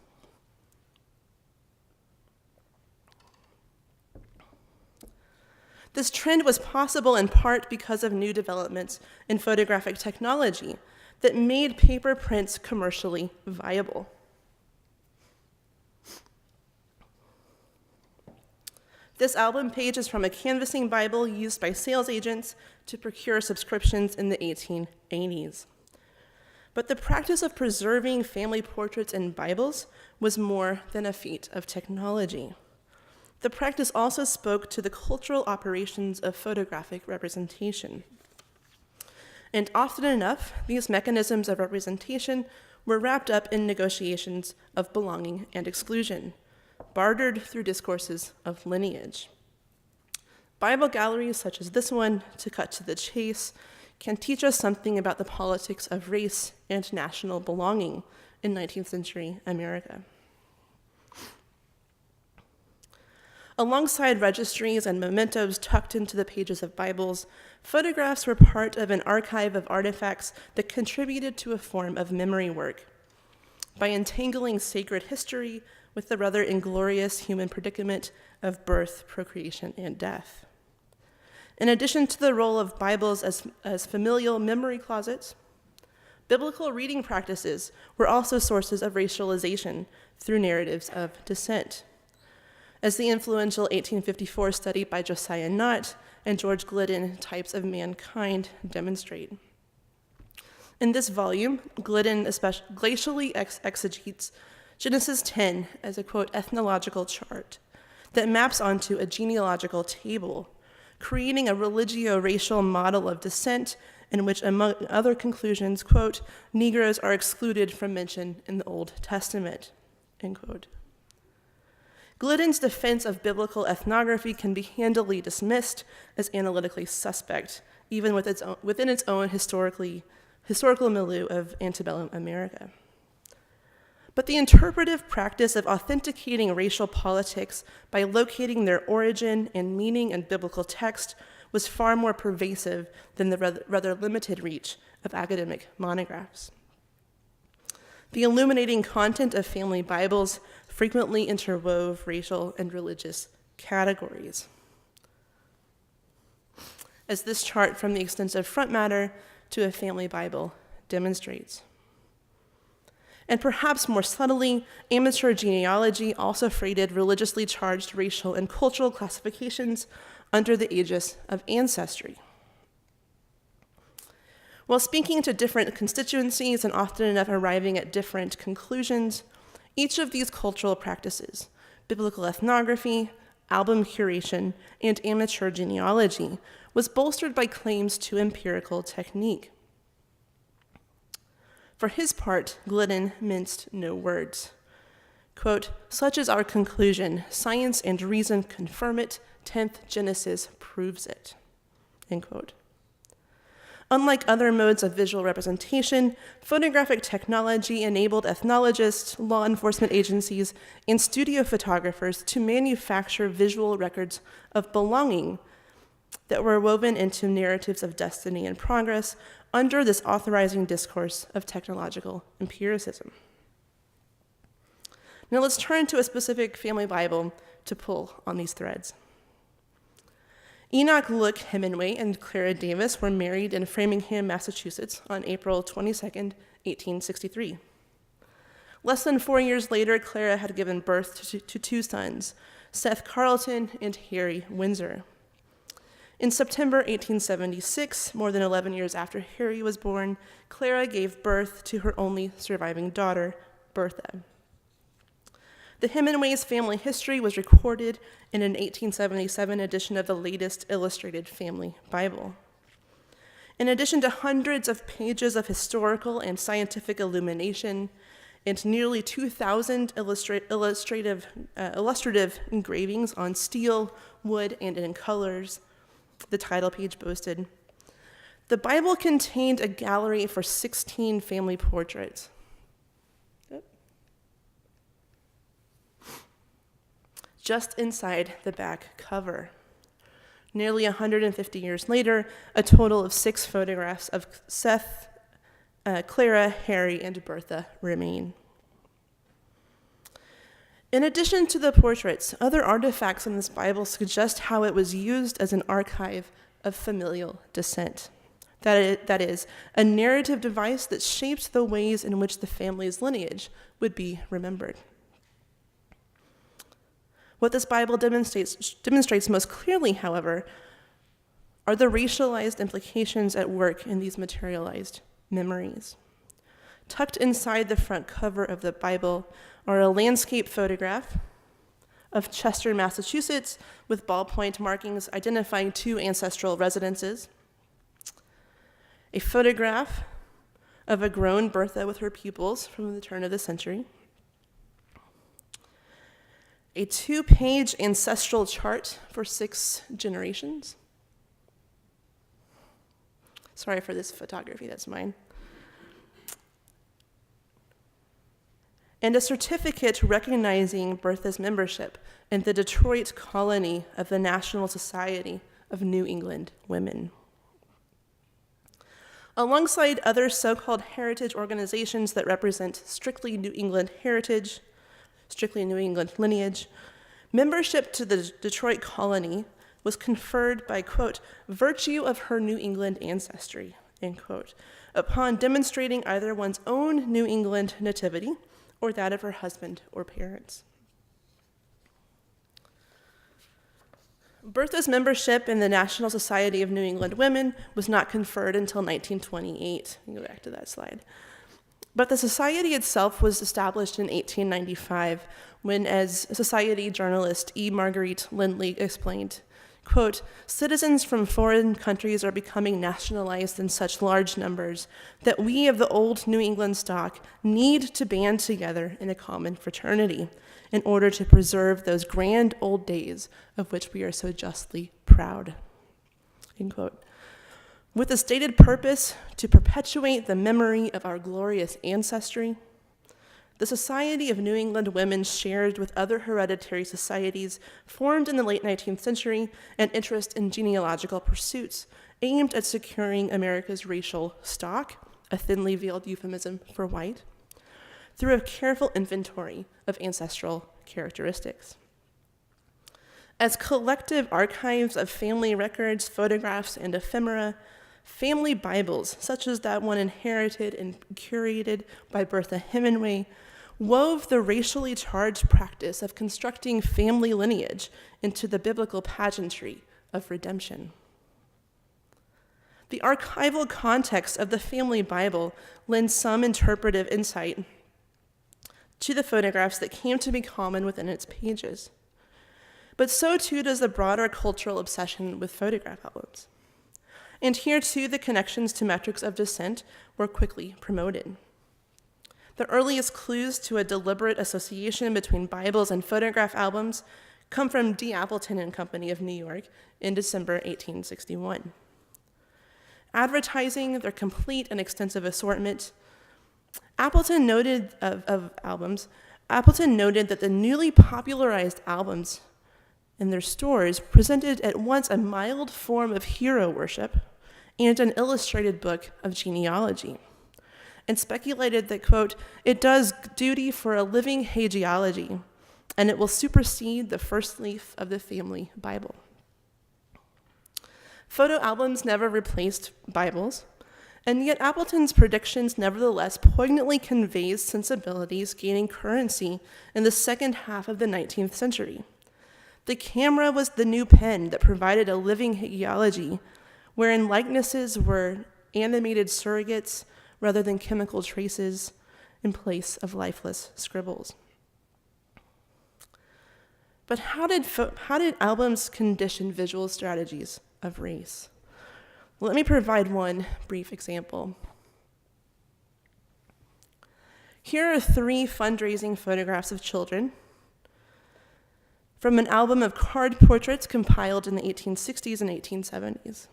This trend was possible in part because of new developments in photographic technology that made paper prints commercially viable. This album page is from a canvassing Bible used by sales agents to procure subscriptions in the 1880s. But the practice of preserving family portraits in Bibles was more than a feat of technology. The practice also spoke to the cultural operations of photographic representation. And often enough, these mechanisms of representation were wrapped up in negotiations of belonging and exclusion, bartered through discourses of lineage. Bible galleries such as this one, to cut to the chase, can teach us something about the politics of race and national belonging in 19th century America. Alongside registries and mementos tucked into the pages of Bibles, photographs were part of an archive of artifacts that contributed to a form of memory work. By entangling sacred history with the rather inglorious human predicament of birth, procreation, and death. In addition to the role of Bibles as familial memory closets, biblical reading practices were also sources of racialization through narratives of descent, as the influential 1854 study by Josiah Nutt and George Glidden, Types of Mankind, demonstrate. In this volume, Glidden glacially exegetes Genesis 10 as a, quote, ethnological chart that maps onto a genealogical table, creating a religio-racial model of descent in which, among other conclusions, quote, Negroes are excluded from mention in the Old Testament, end quote. Glidden's defense of biblical ethnography can be handily dismissed as analytically suspect, even within its own historical milieu of antebellum America. But the interpretive practice of authenticating racial politics by locating their origin and meaning in biblical text was far more pervasive than the rather limited reach of academic monographs. The illuminating content of family Bibles frequently interwove racial and religious categories, as this chart from the extensive front matter to a family Bible demonstrates. And perhaps more subtly, amateur genealogy also freighted religiously charged racial and cultural classifications under the aegis of ancestry. While speaking to different constituencies and often enough arriving at different conclusions, each of these cultural practices, biblical ethnography, album curation, and amateur genealogy, was bolstered by claims to empirical technique. For his part, Glidden minced no words. Quote, such is our conclusion. Science and reason confirm it. 10th Genesis proves it. End quote. Unlike other modes of visual representation, photographic technology enabled ethnologists, law enforcement agencies, and studio photographers to manufacture visual records of belonging that were woven into narratives of destiny and progress under this authorizing discourse of technological empiricism. Now let's turn to a specific family Bible to pull on these threads. Enoch Look Hemingway and Clara Davis were married in Framingham, Massachusetts on April 22nd, 1863. Less than 4 years later, Clara had given birth to two sons, Seth Carleton and Harry Windsor. In September 1876, more than 11 years after Harry was born, Clara gave birth to her only surviving daughter, Bertha. The Hemingways' family history was recorded in an 1877 edition of the latest illustrated family Bible. In addition to hundreds of pages of historical and scientific illumination and nearly 2,000 illustrative engravings on steel, wood, and in colors, the title page boasted, the Bible contained a gallery for 16 family portraits. Just inside the back cover. Nearly 150 years later, a total of 6 photographs of Seth, Clara, Harry, and Bertha remain. In addition to the portraits, other artifacts in this Bible suggest how it was used as an archive of familial descent. That is, a narrative device that shaped the ways in which the family's lineage would be remembered. What this Bible demonstrates most clearly, however, are the racialized implications at work in these materialized memories. Tucked inside the front cover of the Bible are a landscape photograph of Chester, Massachusetts, with ballpoint markings identifying 2 ancestral residences, a photograph of a grown Bertha with her pupils from the turn of the century, a 2-page ancestral chart for 6 generations. Sorry for this photography, that's mine. And a certificate recognizing Bertha's membership in the Detroit colony of the National Society of New England Women. Alongside other so-called heritage organizations that represent strictly New England heritage, strictly New England lineage, membership to the Detroit colony was conferred by, quote, virtue of her New England ancestry, end quote, upon demonstrating either one's own New England nativity or that of her husband or parents. Bertha's membership in the National Society of New England Women was not conferred until 1928. You can go back to that slide. But the society itself was established in 1895 when, as society journalist E. Marguerite Lindley explained, quote, citizens from foreign countries are becoming nationalized in such large numbers that we of the old New England stock need to band together in a common fraternity in order to preserve those grand old days of which we are so justly proud, end quote. With the stated purpose to perpetuate the memory of our glorious ancestry, the Society of New England Women shared with other hereditary societies formed in the late 19th century an interest in genealogical pursuits aimed at securing America's racial stock, a thinly veiled euphemism for white, through a careful inventory of ancestral characteristics. As collective archives of family records, photographs, and ephemera, family Bibles, such as that one inherited and curated by Bertha Hemingway, wove the racially charged practice of constructing family lineage into the biblical pageantry of redemption. The archival context of the family Bible lends some interpretive insight to the photographs that came to be common within its pages. But so too does the broader cultural obsession with photograph albums. And here too, the connections to metrics of descent were quickly promoted. The earliest clues to a deliberate association between Bibles and photograph albums come from D. Appleton and Company of New York in December 1861. Advertising their complete and extensive assortment, Appleton noted that the newly popularized albums in their stores presented at once a mild form of hero worship and an illustrated book of genealogy, and speculated that, quote, it does duty for a living hagiology, and it will supersede the first leaf of the family Bible. Photo albums never replaced Bibles, and yet Appleton's predictions nevertheless poignantly conveys sensibilities gaining currency in the second half of the 19th century. The camera was the new pen that provided a living hagiology, wherein likenesses were animated surrogates rather than chemical traces in place of lifeless scribbles. But how did albums condition visual strategies of race? Let me provide one brief example. Here are 3 fundraising photographs of children from an album of card portraits compiled in the 1860s and 1870s.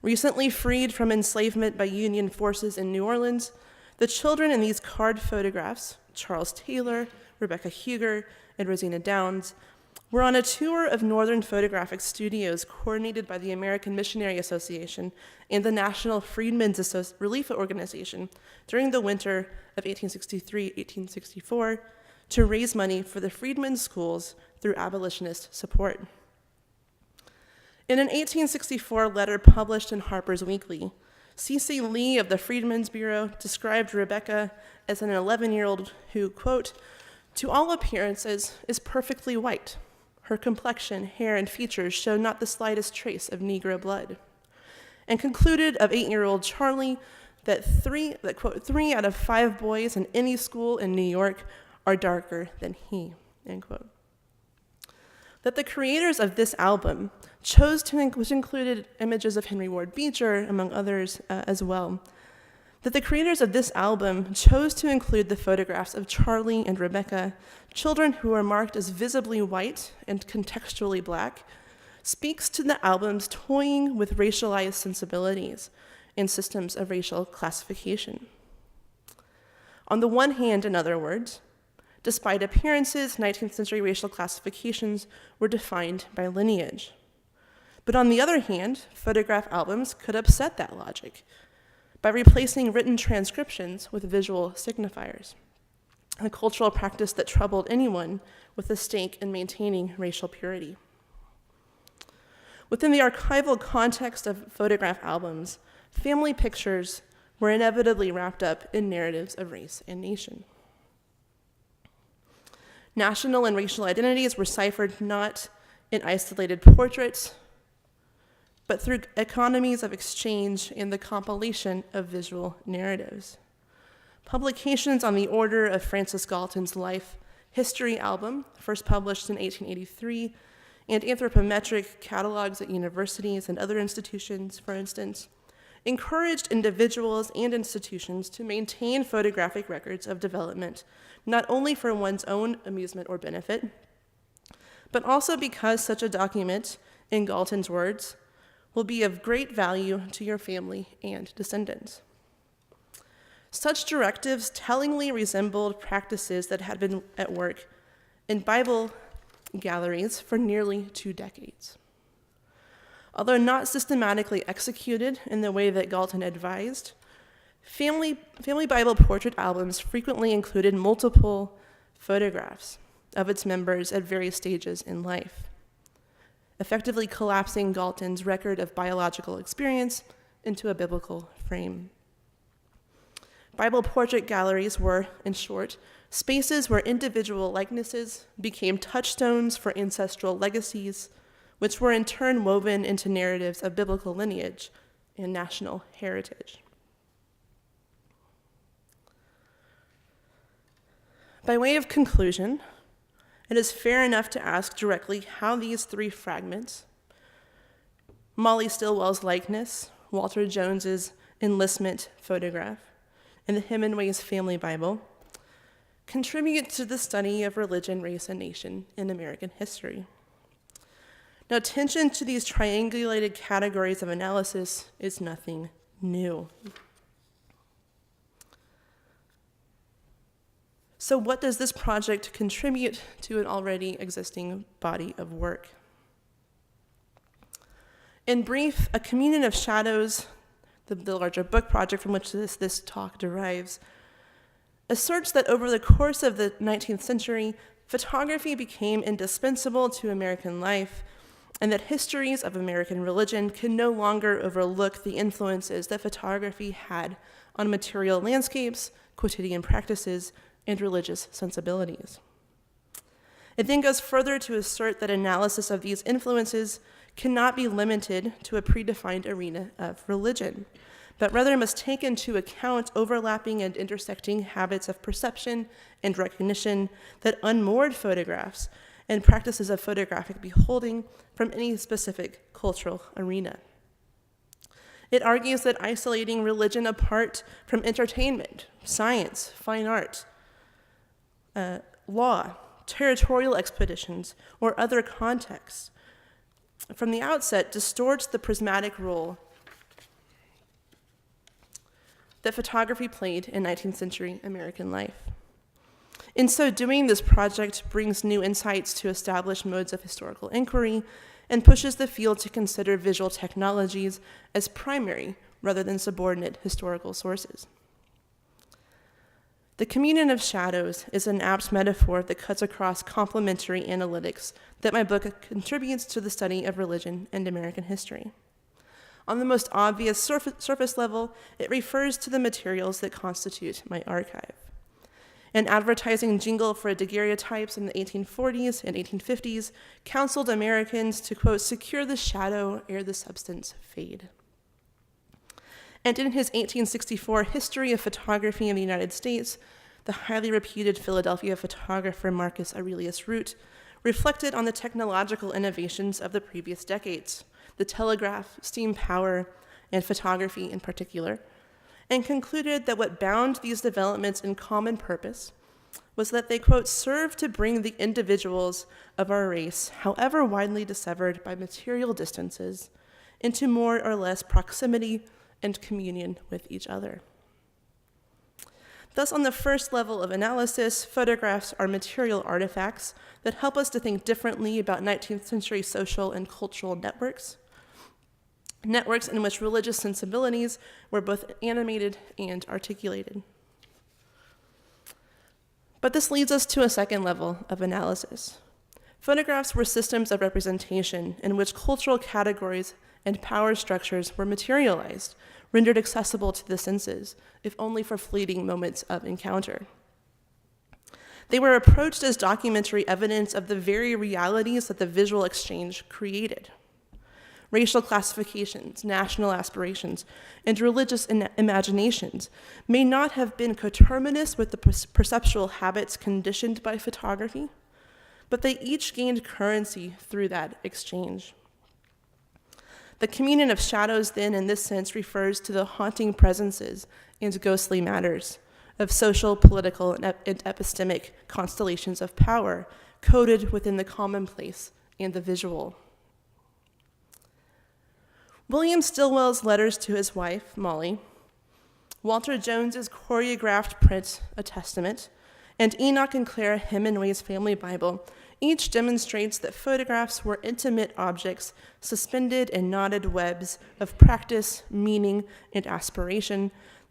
Recently freed from enslavement by Union forces in New Orleans, the children in these card photographs, Charles Taylor, Rebecca Huger, and Rosina Downs, were on a tour of Northern Photographic Studios coordinated by the American Missionary Association and the National Freedmen's Relief Organization during the winter of 1863-1864 to raise money for the freedmen's schools through abolitionist support. In an 1864 letter published in Harper's Weekly, C.C. Lee of the Freedmen's Bureau described Rebecca as an 11-year-old who, quote, to all appearances is perfectly white. Her complexion, hair, and features show not the slightest trace of Negro blood, and concluded of 8-year-old Charlie that quote, 3 out of 5 boys in any school in New York are darker than he, end quote. That the creators of this album chose to, which included images of Henry Ward Beecher, among others as well, that the creators of this album chose to include the photographs of Charlie and Rebecca, children who are marked as visibly white and contextually black, speaks to the album's toying with racialized sensibilities and systems of racial classification. On the one hand, in other words, despite appearances, 19th century racial classifications were defined by lineage. But on the other hand, photograph albums could upset that logic by replacing written transcriptions with visual signifiers, a cultural practice that troubled anyone with a stake in maintaining racial purity. Within the archival context of photograph albums, family pictures were inevitably wrapped up in narratives of race and nation. National and racial identities were ciphered not in isolated portraits, but through economies of exchange and the compilation of visual narratives. Publications on the order of Francis Galton's Life History album, first published in 1883, and anthropometric catalogs at universities and other institutions, for instance, encouraged individuals and institutions to maintain photographic records of development, not only for one's own amusement or benefit, but also because such a document, in Galton's words, will be of great value to your family and descendants. Such directives tellingly resembled practices that had been at work in Bible galleries for nearly 2 decades. Although not systematically executed in the way that Galton advised, family Bible portrait albums frequently included multiple photographs of its members at various stages in life, effectively collapsing Galton's record of biological experience into a biblical frame. Bible portrait galleries were, in short, spaces where individual likenesses became touchstones for ancestral legacies, which were in turn woven into narratives of biblical lineage and national heritage. By way of conclusion, it is fair enough to ask directly how these 3 fragments, Molly Stillwell's likeness, Walter Jones's enlistment photograph, and the Hemingway's family Bible, contribute to the study of religion, race, and nation in American history. Now, attention to these triangulated categories of analysis is nothing new. So what does this project contribute to an already existing body of work? In brief, A Communion of Shadows, the larger book project from which this talk derives, asserts that over the course of the 19th century, photography became indispensable to American life, and that histories of American religion can no longer overlook the influences that photography had on material landscapes, quotidian practices, and religious sensibilities. It then goes further to assert that analysis of these influences cannot be limited to a predefined arena of religion, but rather must take into account overlapping and intersecting habits of perception and recognition that unmoored photographs and practices of photographic beholding from any specific cultural arena. It argues that isolating religion apart from entertainment, science, fine art, law, territorial expeditions, or other contexts from the outset distorts the prismatic role that photography played in 19th century American life. In so doing, this project brings new insights to established modes of historical inquiry and pushes the field to consider visual technologies as primary rather than subordinate historical sources. The communion of shadows is an apt metaphor that cuts across complementary analytics that my book contributes to the study of religion and American history. On the most obvious surface level, it refers to the materials that constitute my archive. An advertising jingle for daguerreotypes in the 1840s and 1850s counseled Americans to, quote, secure the shadow ere the substance fade. And in his 1864 History of Photography in the United States, the highly reputed Philadelphia photographer Marcus Aurelius Root reflected on the technological innovations of the previous decades, the telegraph, steam power, and photography in particular, and concluded that what bound these developments in common purpose was that they, quote, served to bring the individuals of our race, however widely dissevered by material distances, into more or less proximity and communion with each other. Thus, on the first level of analysis, photographs are material artifacts that help us to think differently about 19th century social and cultural networks in which religious sensibilities were both animated and articulated. But this leads us to a second level of analysis. Photographs were systems of representation in which cultural categories and power structures were materialized, rendered accessible to the senses, if only for fleeting moments of encounter. They were approached as documentary evidence of the very realities that the visual exchange created. Racial classifications, national aspirations, and religious imaginations may not have been coterminous with the perceptual habits conditioned by photography, but they each gained currency through that exchange. The communion of shadows, then, in this sense, refers to the haunting presences and ghostly matters of social, political, and epistemic constellations of power coded within the commonplace and the visual. William Stillwell's letters to his wife, Molly, Walter Jones's choreographed print, A Testament, and Enoch and Clara Hemingway's family Bible each demonstrates that photographs were intimate objects suspended in knotted webs of practice, meaning, and aspiration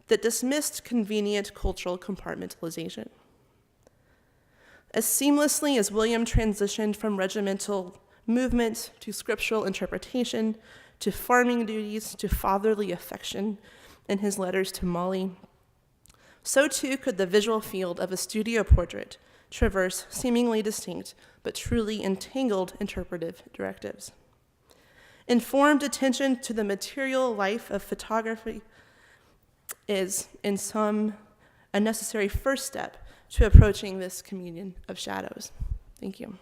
that dismissed convenient cultural compartmentalization. As seamlessly as William transitioned from regimental movement to scriptural interpretation, to farming duties, to fatherly affection in his letters to Molly, so too could the visual field of a studio portrait traverse seemingly distinct but truly entangled interpretive directives. Informed attention to the material life of photography is, in sum, a necessary first step to approaching this communion of shadows. Thank you.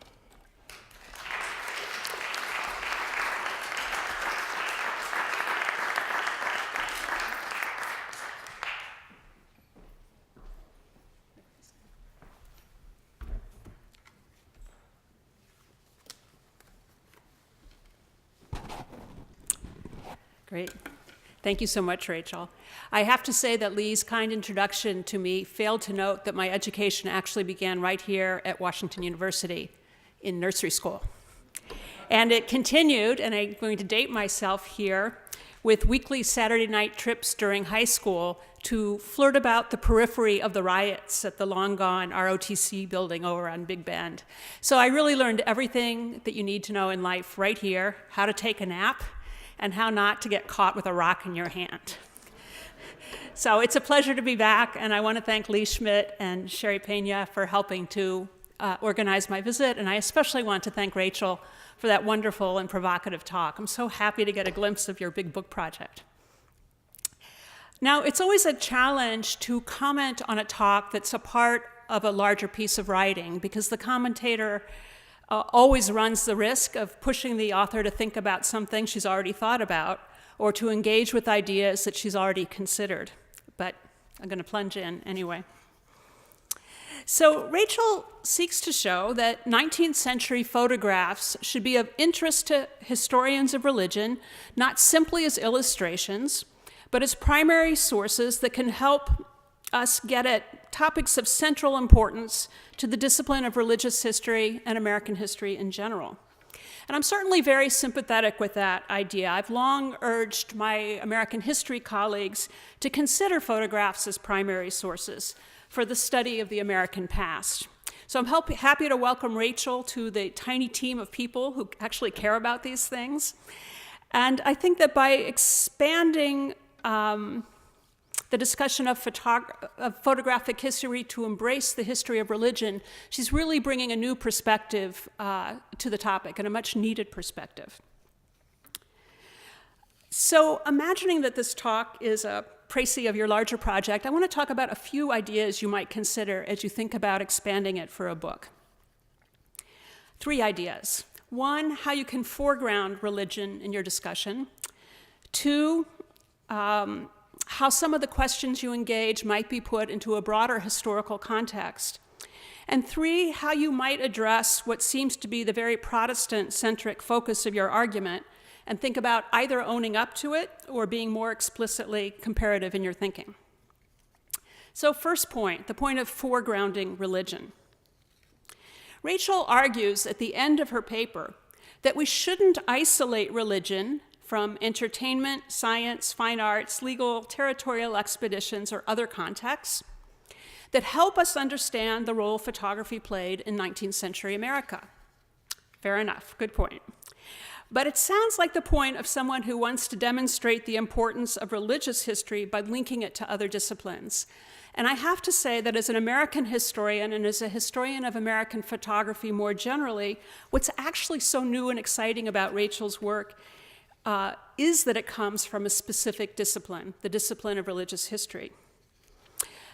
Great. Thank you so much, Rachel. I have to say that Lee's kind introduction to me failed to note that my education actually began right here at Washington University in nursery school. And it continued, and I'm going to date myself here, with weekly Saturday night trips during high school to flirt about the periphery of the riots at the long-gone ROTC building over on Big Bend. So I really learned everything that you need to know in life right here: how to take a nap and how not to get caught with a rock in your hand. So it's a pleasure to be back, and I want to thank Lee Schmidt and Sherry Pena for helping to organize my visit, and I especially want to thank Rachel for that wonderful and provocative talk. I'm so happy to get a glimpse of your big book project. Now, it's always a challenge to comment on a talk that's a part of a larger piece of writing, because the commentator always runs the risk of pushing the author to think about something she's already thought about, or to engage with ideas that she's already considered. But I'm going to plunge in anyway. So Rachel seeks to show that 19th century photographs should be of interest to historians of religion, not simply as illustrations, but as primary sources that can help us get at topics of central importance to the discipline of religious history and American history in general. And I'm certainly very sympathetic with that idea. I've long urged my American history colleagues to consider photographs as primary sources for the study of the American past. So I'm happy to welcome Rachel to the tiny team of people who actually care about these things. And I think that by expanding the discussion of photographic history to embrace the history of religion, she's really bringing a new perspective to the topic, and a much needed perspective. So imagining that this talk is a précis of your larger project, I want to talk about a few ideas you might consider as you think about expanding it for a book. 3 ideas. 1, how you can foreground religion in your discussion. 2, how some of the questions you engage might be put into a broader historical context. And 3, how you might address what seems to be the very Protestant-centric focus of your argument, and think about either owning up to it or being more explicitly comparative in your thinking. So first point, the point of foregrounding religion. Rachel argues at the end of her paper that we shouldn't isolate religion from entertainment, science, fine arts, legal, territorial expeditions, or other contexts that help us understand the role photography played in 19th century America. Fair enough, good point. But it sounds like the point of someone who wants to demonstrate the importance of religious history by linking it to other disciplines. And I have to say that as an American historian and as a historian of American photography more generally, what's actually so new and exciting about Rachel's work is that it comes from a specific discipline, the discipline of religious history.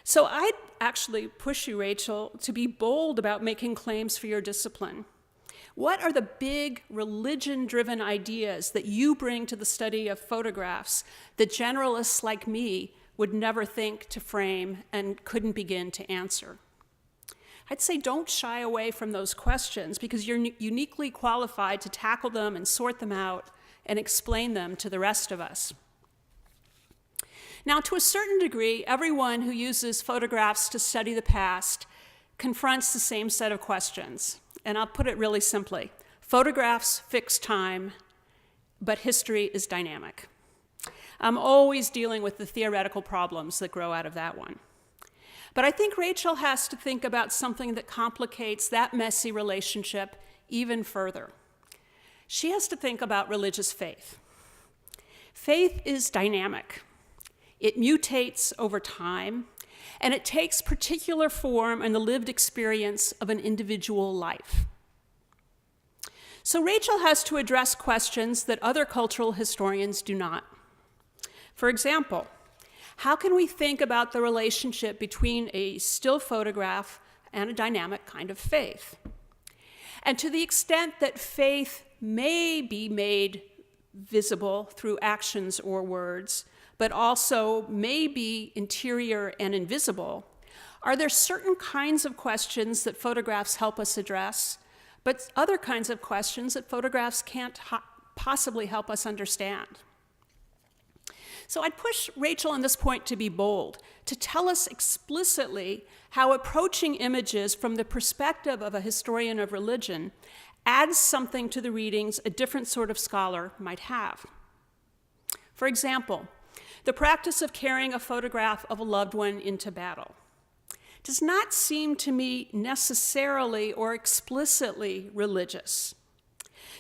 So I'd actually push you, Rachel, to be bold about making claims for your discipline. What are the big religion-driven ideas that you bring to the study of photographs that generalists like me would never think to frame and couldn't begin to answer? I'd say don't shy away from those questions, because you're uniquely qualified to tackle them and sort them out and explain them to the rest of us. Now, to a certain degree, everyone who uses photographs to study the past confronts the same set of questions. And I'll put it really simply. Photographs fix time, but history is dynamic. I'm always dealing with the theoretical problems that grow out of that one. But I think Rachel has to think about something that complicates that messy relationship even further. She has to think about religious faith. Faith is dynamic. It mutates over time, and it takes particular form in the lived experience of an individual life. So Rachel has to address questions that other cultural historians do not. For example, how can we think about the relationship between a still photograph and a dynamic kind of faith? And to the extent that faith may be made visible through actions or words, but also may be interior and invisible, are there certain kinds of questions that photographs help us address, but other kinds of questions that photographs can't possibly help us understand? So I'd push Rachel on this point to be bold, to tell us explicitly how approaching images from the perspective of a historian of religion adds something to the readings a different sort of scholar might have. For example, the practice of carrying a photograph of a loved one into battle does not seem to me necessarily or explicitly religious.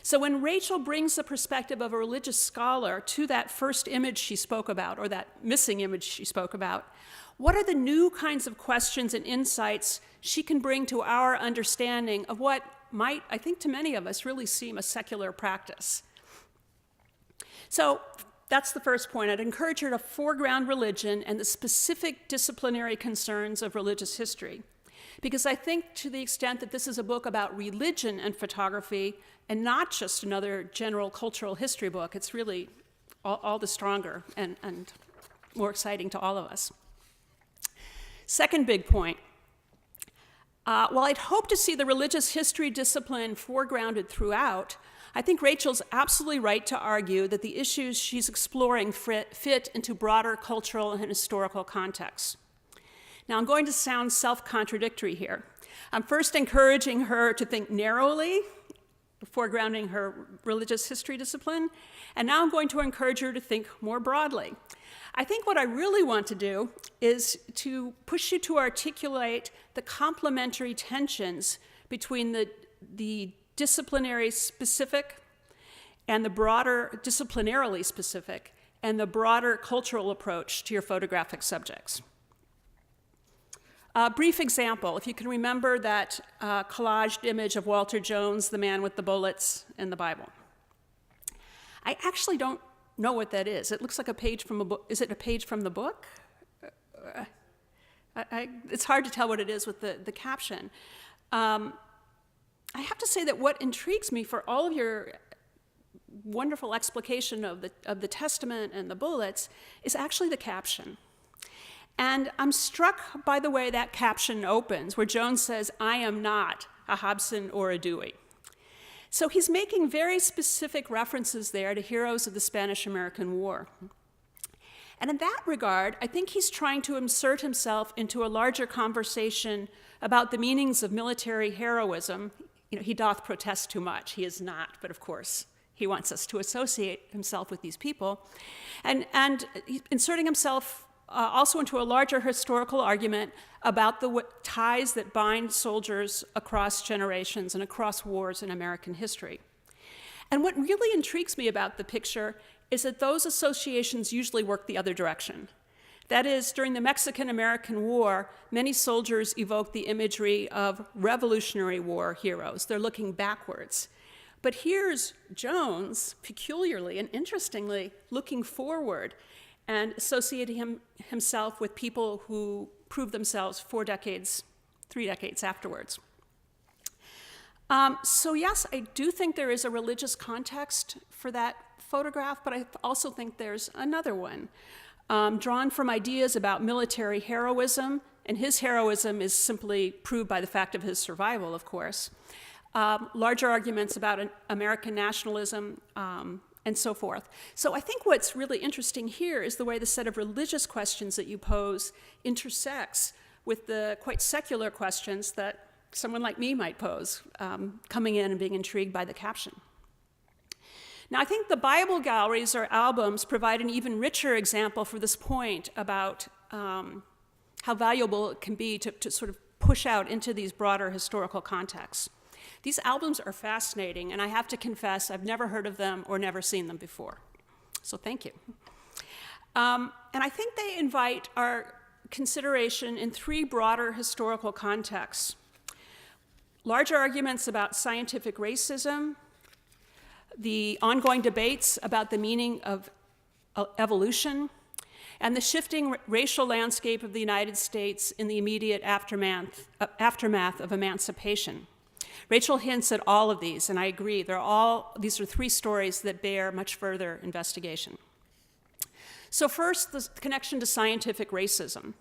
So when Rachel brings the perspective of a religious scholar to that first image she spoke about, or that missing image she spoke about, what are the new kinds of questions and insights she can bring to our understanding of what might, I think to many of us, really seem a secular practice? So that's the first point. I'd encourage her to foreground religion and the specific disciplinary concerns of religious history. Because I think to the extent that this is a book about religion and photography, and not just another general cultural history book, it's really all the stronger and more exciting to all of us. Second big point. While I'd hope to see the religious history discipline foregrounded throughout, I think Rachel's absolutely right to argue that the issues she's exploring fit into broader cultural and historical contexts. Now, I'm going to sound self-contradictory here. I'm first encouraging her to think narrowly, foregrounding her religious history discipline, and now I'm going to encourage her to think more broadly. I think what I really want to do is to push you to articulate the complementary tensions between the disciplinary specific and the broader, disciplinarily specific, and the broader cultural approach to your photographic subjects. A brief example, if you can remember that collaged image of Walter Jones, the man with the bullets in the Bible. I actually don't know what that is. It looks like a page from a book. Is it a page from the book? It's hard to tell what it is with the caption. I have to say that what intrigues me for all of your wonderful explication of the Testament and the bullets is actually the caption. And I'm struck by the way that caption opens, where Jones says, "I am not a Hobson or a Dewey." So he's making very specific references there to heroes of the Spanish-American War. And in that regard, I think he's trying to insert himself into a larger conversation about the meanings of military heroism. You know, he doth protest too much. He is not, but of course, he wants us to associate himself with these people. And inserting himself also into a larger historical argument about the ties that bind soldiers across generations and across wars in American history. And what really intrigues me about the picture is that those associations usually work the other direction. That is, during the Mexican-American War, many soldiers evoke the imagery of Revolutionary War heroes. They're looking backwards. But here's Jones, peculiarly and interestingly, looking forward and associating himself with people who proved themselves 3 decades afterwards. So yes, I do think there is a religious context for that photograph, but I also think there's another one, drawn from ideas about military heroism, and his heroism is simply proved by the fact of his survival, of course. Larger arguments about American nationalism, and so forth. So I think what's really interesting here is the way the set of religious questions that you pose intersects with the quite secular questions that someone like me might pose, coming in and being intrigued by the caption. Now, I think the Bible galleries or albums provide an even richer example for this point about how valuable it can be to sort of push out into these broader historical contexts. These albums are fascinating, and I have to confess, I've never heard of them or never seen them before. So thank you. And I think they invite our consideration in 3 broader historical contexts. Larger arguments about scientific racism, the ongoing debates about the meaning of evolution, and the shifting racial landscape of the United States in the immediate aftermath of emancipation. Rachel hints at all of these, and I agree. These are 3 stories that bear much further investigation. So first, the connection to scientific racism.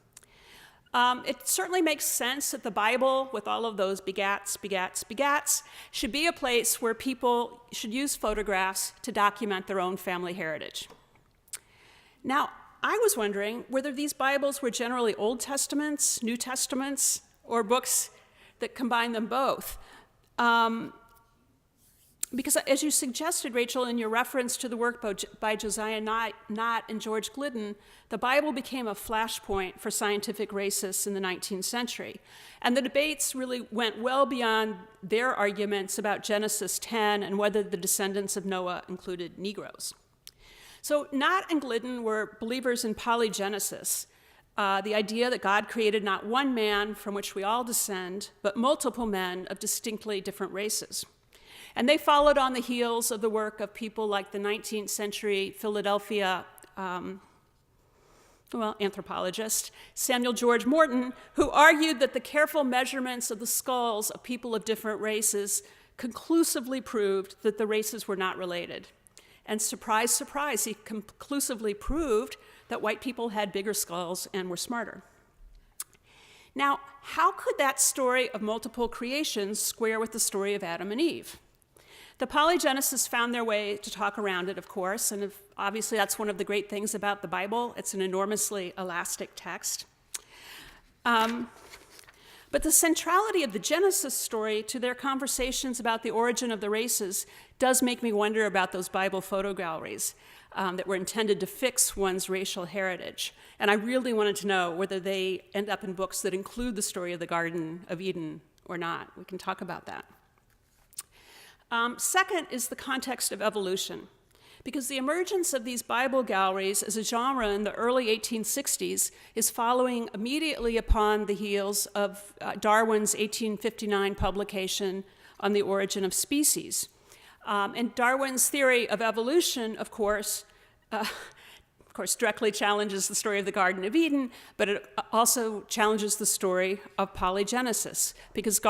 It certainly makes sense that the Bible, with all of those begats, should be a place where people should use photographs to document their own family heritage. Now, I was wondering whether these Bibles were generally Old Testaments, New Testaments, or books that combine them both. Because as you suggested, Rachel, in your reference to the work by Josiah Nott and George Glidden, the Bible became a flashpoint for scientific racists in the 19th century. And the debates really went well beyond their arguments about Genesis 10 and whether the descendants of Noah included Negroes. So Nott and Glidden were believers in polygenesis, the idea that God created not one man from which we all descend, but multiple men of distinctly different races. And they followed on the heels of the work of people like the 19th century Philadelphia anthropologist Samuel George Morton, who argued that the careful measurements of the skulls of people of different races conclusively proved that the races were not related. And surprise, surprise, he conclusively proved that white people had bigger skulls and were smarter. Now, how could that story of multiple creations square with the story of Adam and Eve? The polygenicists found their way to talk around it, of course, and obviously that's one of the great things about the Bible. It's an enormously elastic text. But the centrality of the Genesis story to their conversations about the origin of the races does make me wonder about those Bible photo galleries that were intended to fix one's racial heritage. And I really wanted to know whether they end up in books that include the story of the Garden of Eden or not. We can talk about that. Second is the context of evolution, because the emergence of these Bible galleries as a genre in the early 1860s is following immediately upon the heels of Darwin's 1859 publication on the origin of species. And Darwin's theory of evolution, of course, directly challenges the story of the Garden of Eden, but it also challenges the story of polygenesis, because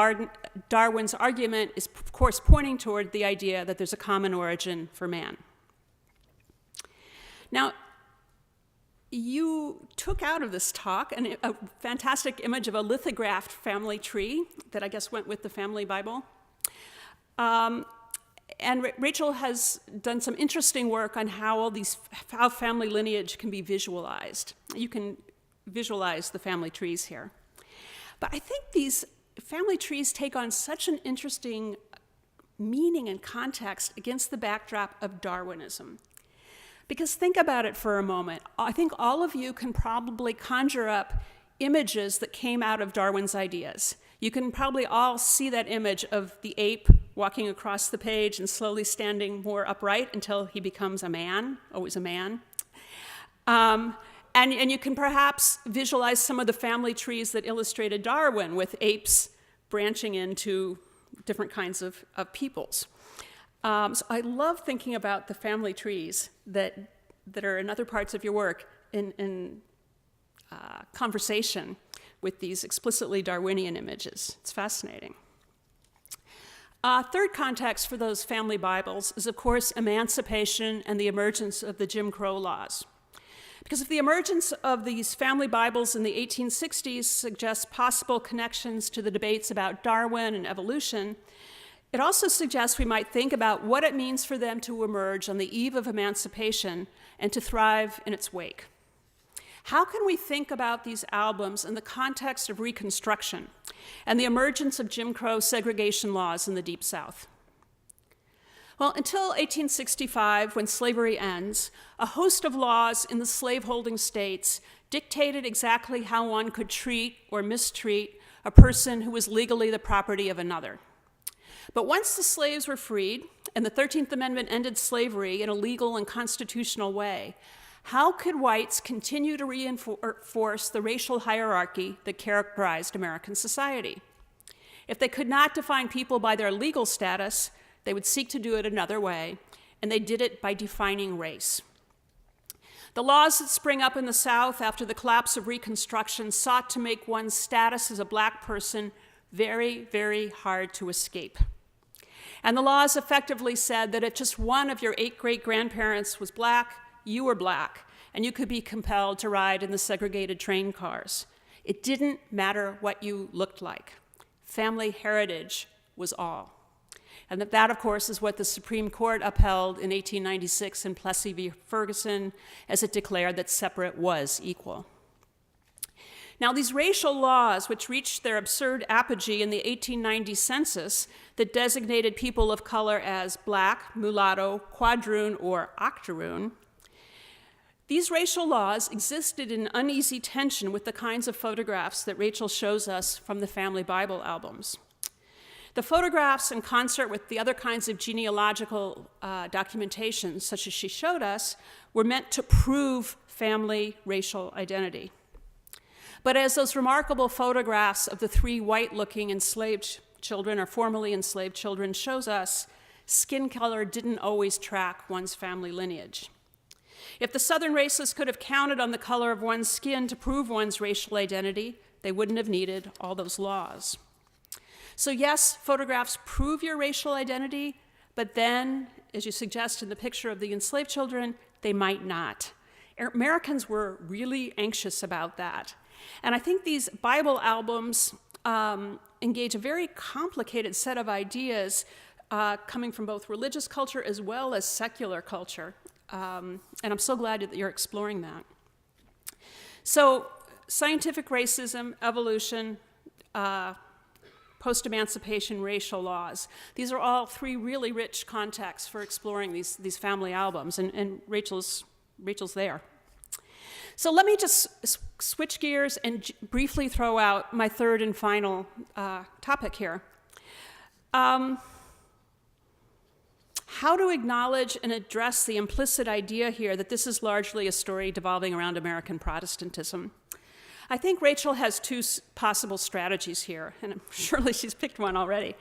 Darwin's argument is, of course, pointing toward the idea that there's a common origin for man. Now, you took out of this talk a fantastic image of a lithographed family tree that I guess went with the family Bible. And Rachel has done some interesting work on how family lineage can be visualized. You can visualize the family trees here. But I think these family trees take on such an interesting meaning and context against the backdrop of Darwinism. Because think about it for a moment. I think all of you can probably conjure up images that came out of Darwin's ideas. You can probably all see that image of the ape walking across the page and slowly standing more upright until he becomes a man, always a man. And you can perhaps visualize some of the family trees that illustrated Darwin, with apes branching into different kinds of peoples. So I love thinking about the family trees that are in other parts of your work in conversation with these explicitly Darwinian images. It's fascinating. Third context for those family Bibles is, of course, emancipation and the emergence of the Jim Crow laws. Because if the emergence of these family Bibles in the 1860s suggests possible connections to the debates about Darwin and evolution, it also suggests we might think about what it means for them to emerge on the eve of emancipation and to thrive in its wake. How can we think about these albums in the context of Reconstruction and the emergence of Jim Crow segregation laws in the Deep South? Well, until 1865, when slavery ends, a host of laws in the slaveholding states dictated exactly how one could treat or mistreat a person who was legally the property of another. But once the slaves were freed and the 13th Amendment ended slavery in a legal and constitutional way, how could whites continue to reinforce the racial hierarchy that characterized American society? If they could not define people by their legal status, they would seek to do it another way, and they did it by defining race. The laws that spring up in the South after the collapse of Reconstruction sought to make one's status as a black person very, very hard to escape. And the laws effectively said that if just one of your 8 great-grandparents was black, you were black, and you could be compelled to ride in the segregated train cars. It didn't matter what you looked like. Family heritage was all. And that, of course, is what the Supreme Court upheld in 1896 in Plessy v. Ferguson, as it declared that separate was equal. Now, these racial laws, which reached their absurd apogee in the 1890 census that designated people of color as black, mulatto, quadroon, or octoroon, these racial laws existed in uneasy tension with the kinds of photographs that Rachel shows us from the family Bible albums. The photographs, in concert with the other kinds of genealogical documentation, such as she showed us, were meant to prove family racial identity. But as those remarkable photographs of the 3 white-looking enslaved children, or formerly enslaved children, shows us, skin color didn't always track one's family lineage. If the Southern races could have counted on the color of one's skin to prove one's racial identity, they wouldn't have needed all those laws. So yes, photographs prove your racial identity, but then, as you suggest in the picture of the enslaved children, they might not. Americans were really anxious about that. And I think these Bible albums engage a very complicated set of ideas coming from both religious culture as well as secular culture. And I'm so glad that you're exploring that. So scientific racism, evolution, post-emancipation racial laws. These are all 3 really rich contexts for exploring these family albums, and Rachel's there. So let me just switch gears and briefly throw out my third and final topic here. How to acknowledge and address the implicit idea here that this is largely a story devolving around American Protestantism. I think Rachel has 2 possible strategies here, and surely she's picked one already.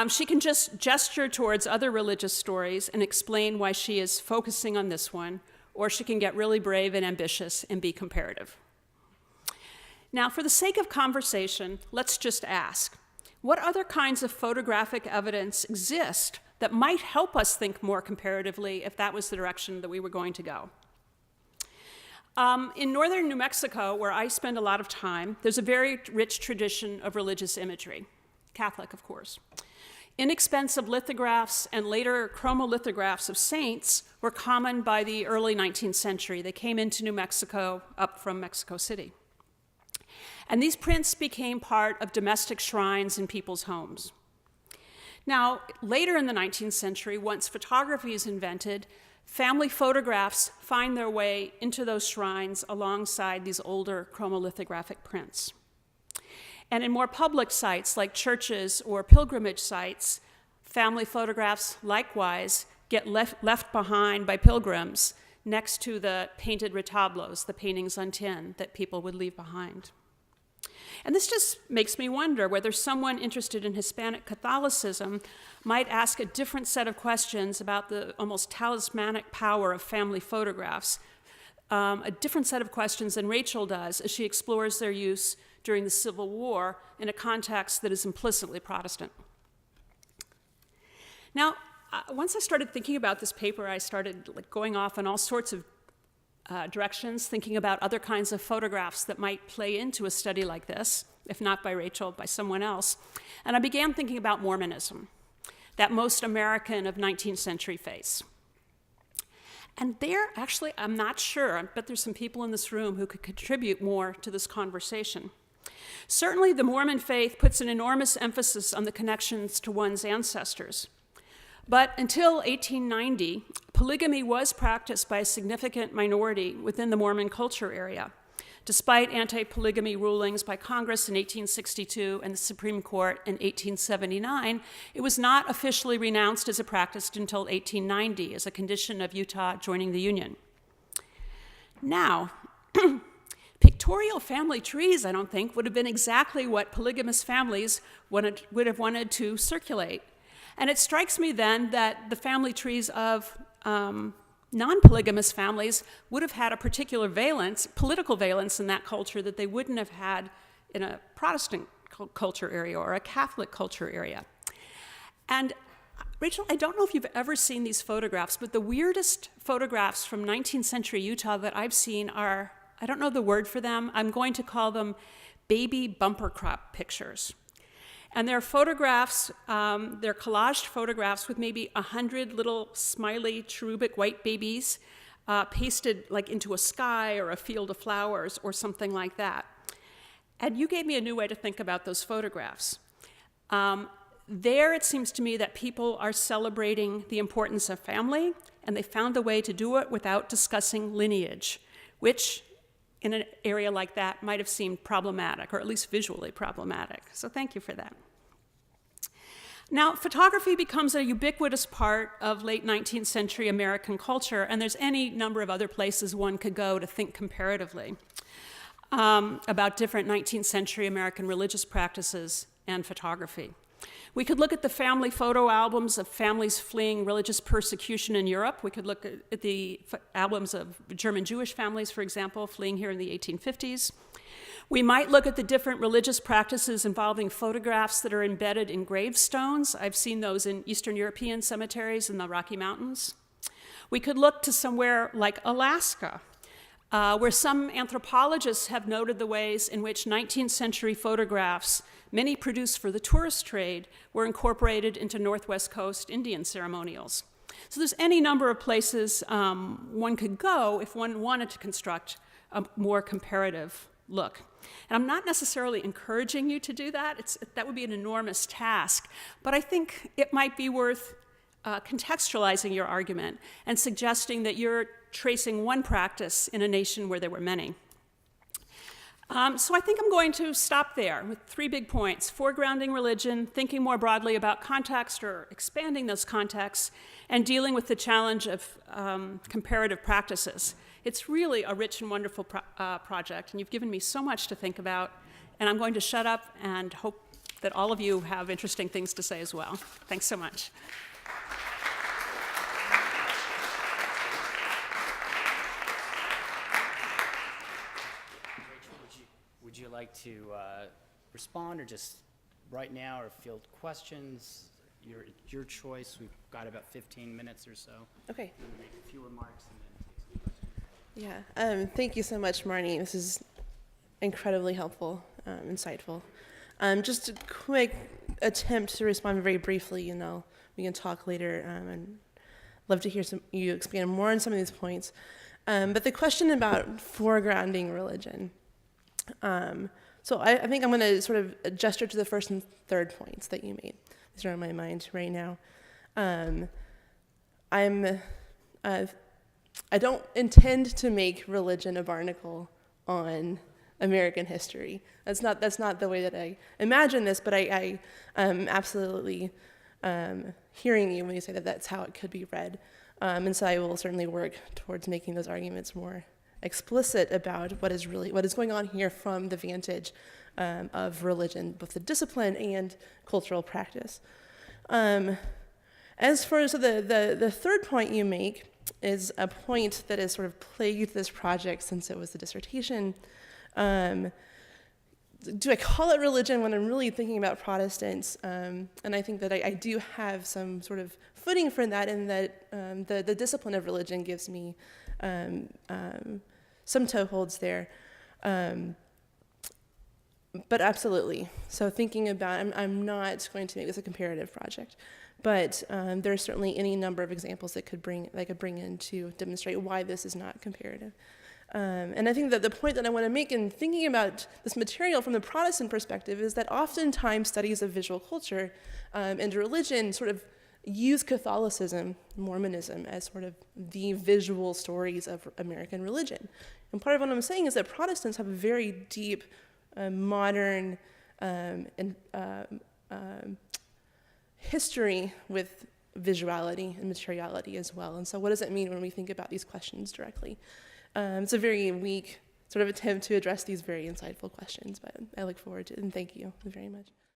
She can just gesture towards other religious stories and explain why she is focusing on this one, or she can get really brave and ambitious and be comparative. Now, for the sake of conversation, let's just ask, what other kinds of photographic evidence exist that might help us think more comparatively if that was the direction that we were going to go? In northern New Mexico, where I spend a lot of time, there's a very rich tradition of religious imagery, Catholic, of course. Inexpensive lithographs and later chromolithographs of saints were common by the early 19th century. They came into New Mexico up from Mexico City. And these prints became part of domestic shrines in people's homes. Now, later in the 19th century, once photography is invented, family photographs find their way into those shrines alongside these older chromolithographic prints. And in more public sites like churches or pilgrimage sites, family photographs likewise get left behind by pilgrims next to the painted retablos, the paintings on tin that people would leave behind. And this just makes me wonder whether someone interested in Hispanic Catholicism might ask a different set of questions about the almost talismanic power of family photographs, a different set of questions than Rachel does as she explores their use during the Civil War in a context that is implicitly Protestant. Now, once I started thinking about this paper, I started going off in all sorts of directions, thinking about other kinds of photographs that might play into a study like this, if not by Rachel, by someone else. And I began thinking about Mormonism, that most American of 19th century face. And there, actually, I'm not sure, I bet there's some people in this room who could contribute more to this conversation. Certainly, the Mormon faith puts an enormous emphasis on the connections to one's ancestors. But until 1890, polygamy was practiced by a significant minority within the Mormon culture area. Despite anti-polygamy rulings by Congress in 1862 and the Supreme Court in 1879, it was not officially renounced as a practice until 1890 as a condition of Utah joining the Union. Now, pictorial family trees, I don't think, would have been exactly what polygamous families would have wanted to circulate. And it strikes me then that the family trees of non-polygamous families would have had a particular valence, political valence in that culture that they wouldn't have had in a Protestant culture area or a Catholic culture area. And Rachel, I don't know if you've ever seen these photographs, but the weirdest photographs from 19th century Utah that I've seen are, I don't know the word for them, I'm going to call them baby bumper crop pictures. And they're photographs, they're collaged photographs with maybe 100 little smiley cherubic white babies pasted like into a sky or a field of flowers or something like that. And you gave me a new way to think about those photographs. There, it seems to me that people are celebrating the importance of family, and they found a way to do it without discussing lineage, which in an area like that might have seemed problematic, or at least visually problematic. So thank you for that. Now, photography becomes a ubiquitous part of late 19th century American culture, and there's any number of other places one could go to think comparatively about different 19th century American religious practices and photography. We could look at the family photo albums of families fleeing religious persecution in Europe. We could look at the albums of German Jewish families, for example, fleeing here in the 1850s. We might look at the different religious practices involving photographs that are embedded in gravestones. I've seen those in Eastern European cemeteries in the Rocky Mountains. We could look to somewhere like Alaska, where some anthropologists have noted the ways in which 19th century photographs, many produced for the tourist trade, were incorporated into Northwest Coast Indian ceremonials. So there's any number of places one could go if one wanted to construct a more comparative look. And I'm not necessarily encouraging you to do that. That would be an enormous task. But I think it might be worth contextualizing your argument and suggesting that you're tracing one practice in a nation where there were many. So I think I'm going to stop there with 3 big points: foregrounding religion, thinking more broadly about context or expanding those contexts, and dealing with the challenge of comparative practices. It's really a rich and wonderful project, and you've given me so much to think about, and I'm going to shut up and hope that all of you have interesting things to say as well. Thanks so much. Would you like to respond, or just right now, or field questions? Your choice. We've got about 15 minutes or so. Okay. I'm gonna make a few remarks and then take some questions. Yeah, thank you so much, Marnie. This is incredibly helpful, insightful. Just a quick attempt to respond very briefly, and we can talk later, and love to hear you expand more on some of these points. But the question about foregrounding religion. So I think I'm going to sort of gesture to the first and third points that you made. These are on my mind right now. I don't intend to make religion a barnacle on American history. That's not the way that I imagine this, but I am absolutely hearing you when you say that that's how it could be read. And so I will certainly work towards making those arguments more explicit about what is going on here from the vantage of religion, both the discipline and cultural practice. As for the third point you make is a point that has sort of plagued this project since it was the dissertation. Do I call it religion when I'm really thinking about Protestants? And I think that I do have some sort of footing for that, in that the discipline of religion gives me some toeholds there. But absolutely. So thinking about, I'm not going to make this a comparative project, but there's certainly any number of examples that I could bring in to demonstrate why this is not comparative. And I think that the point that I want to make in thinking about this material from the Protestant perspective is that oftentimes studies of visual culture and religion sort of use Catholicism, Mormonism, as sort of the visual stories of American religion. And part of what I'm saying is that Protestants have a very deep, modern history with visuality and materiality as well. And so what does it mean when we think about these questions directly? It's a very weak sort of attempt to address these very insightful questions, but I look forward to it, and thank you very much.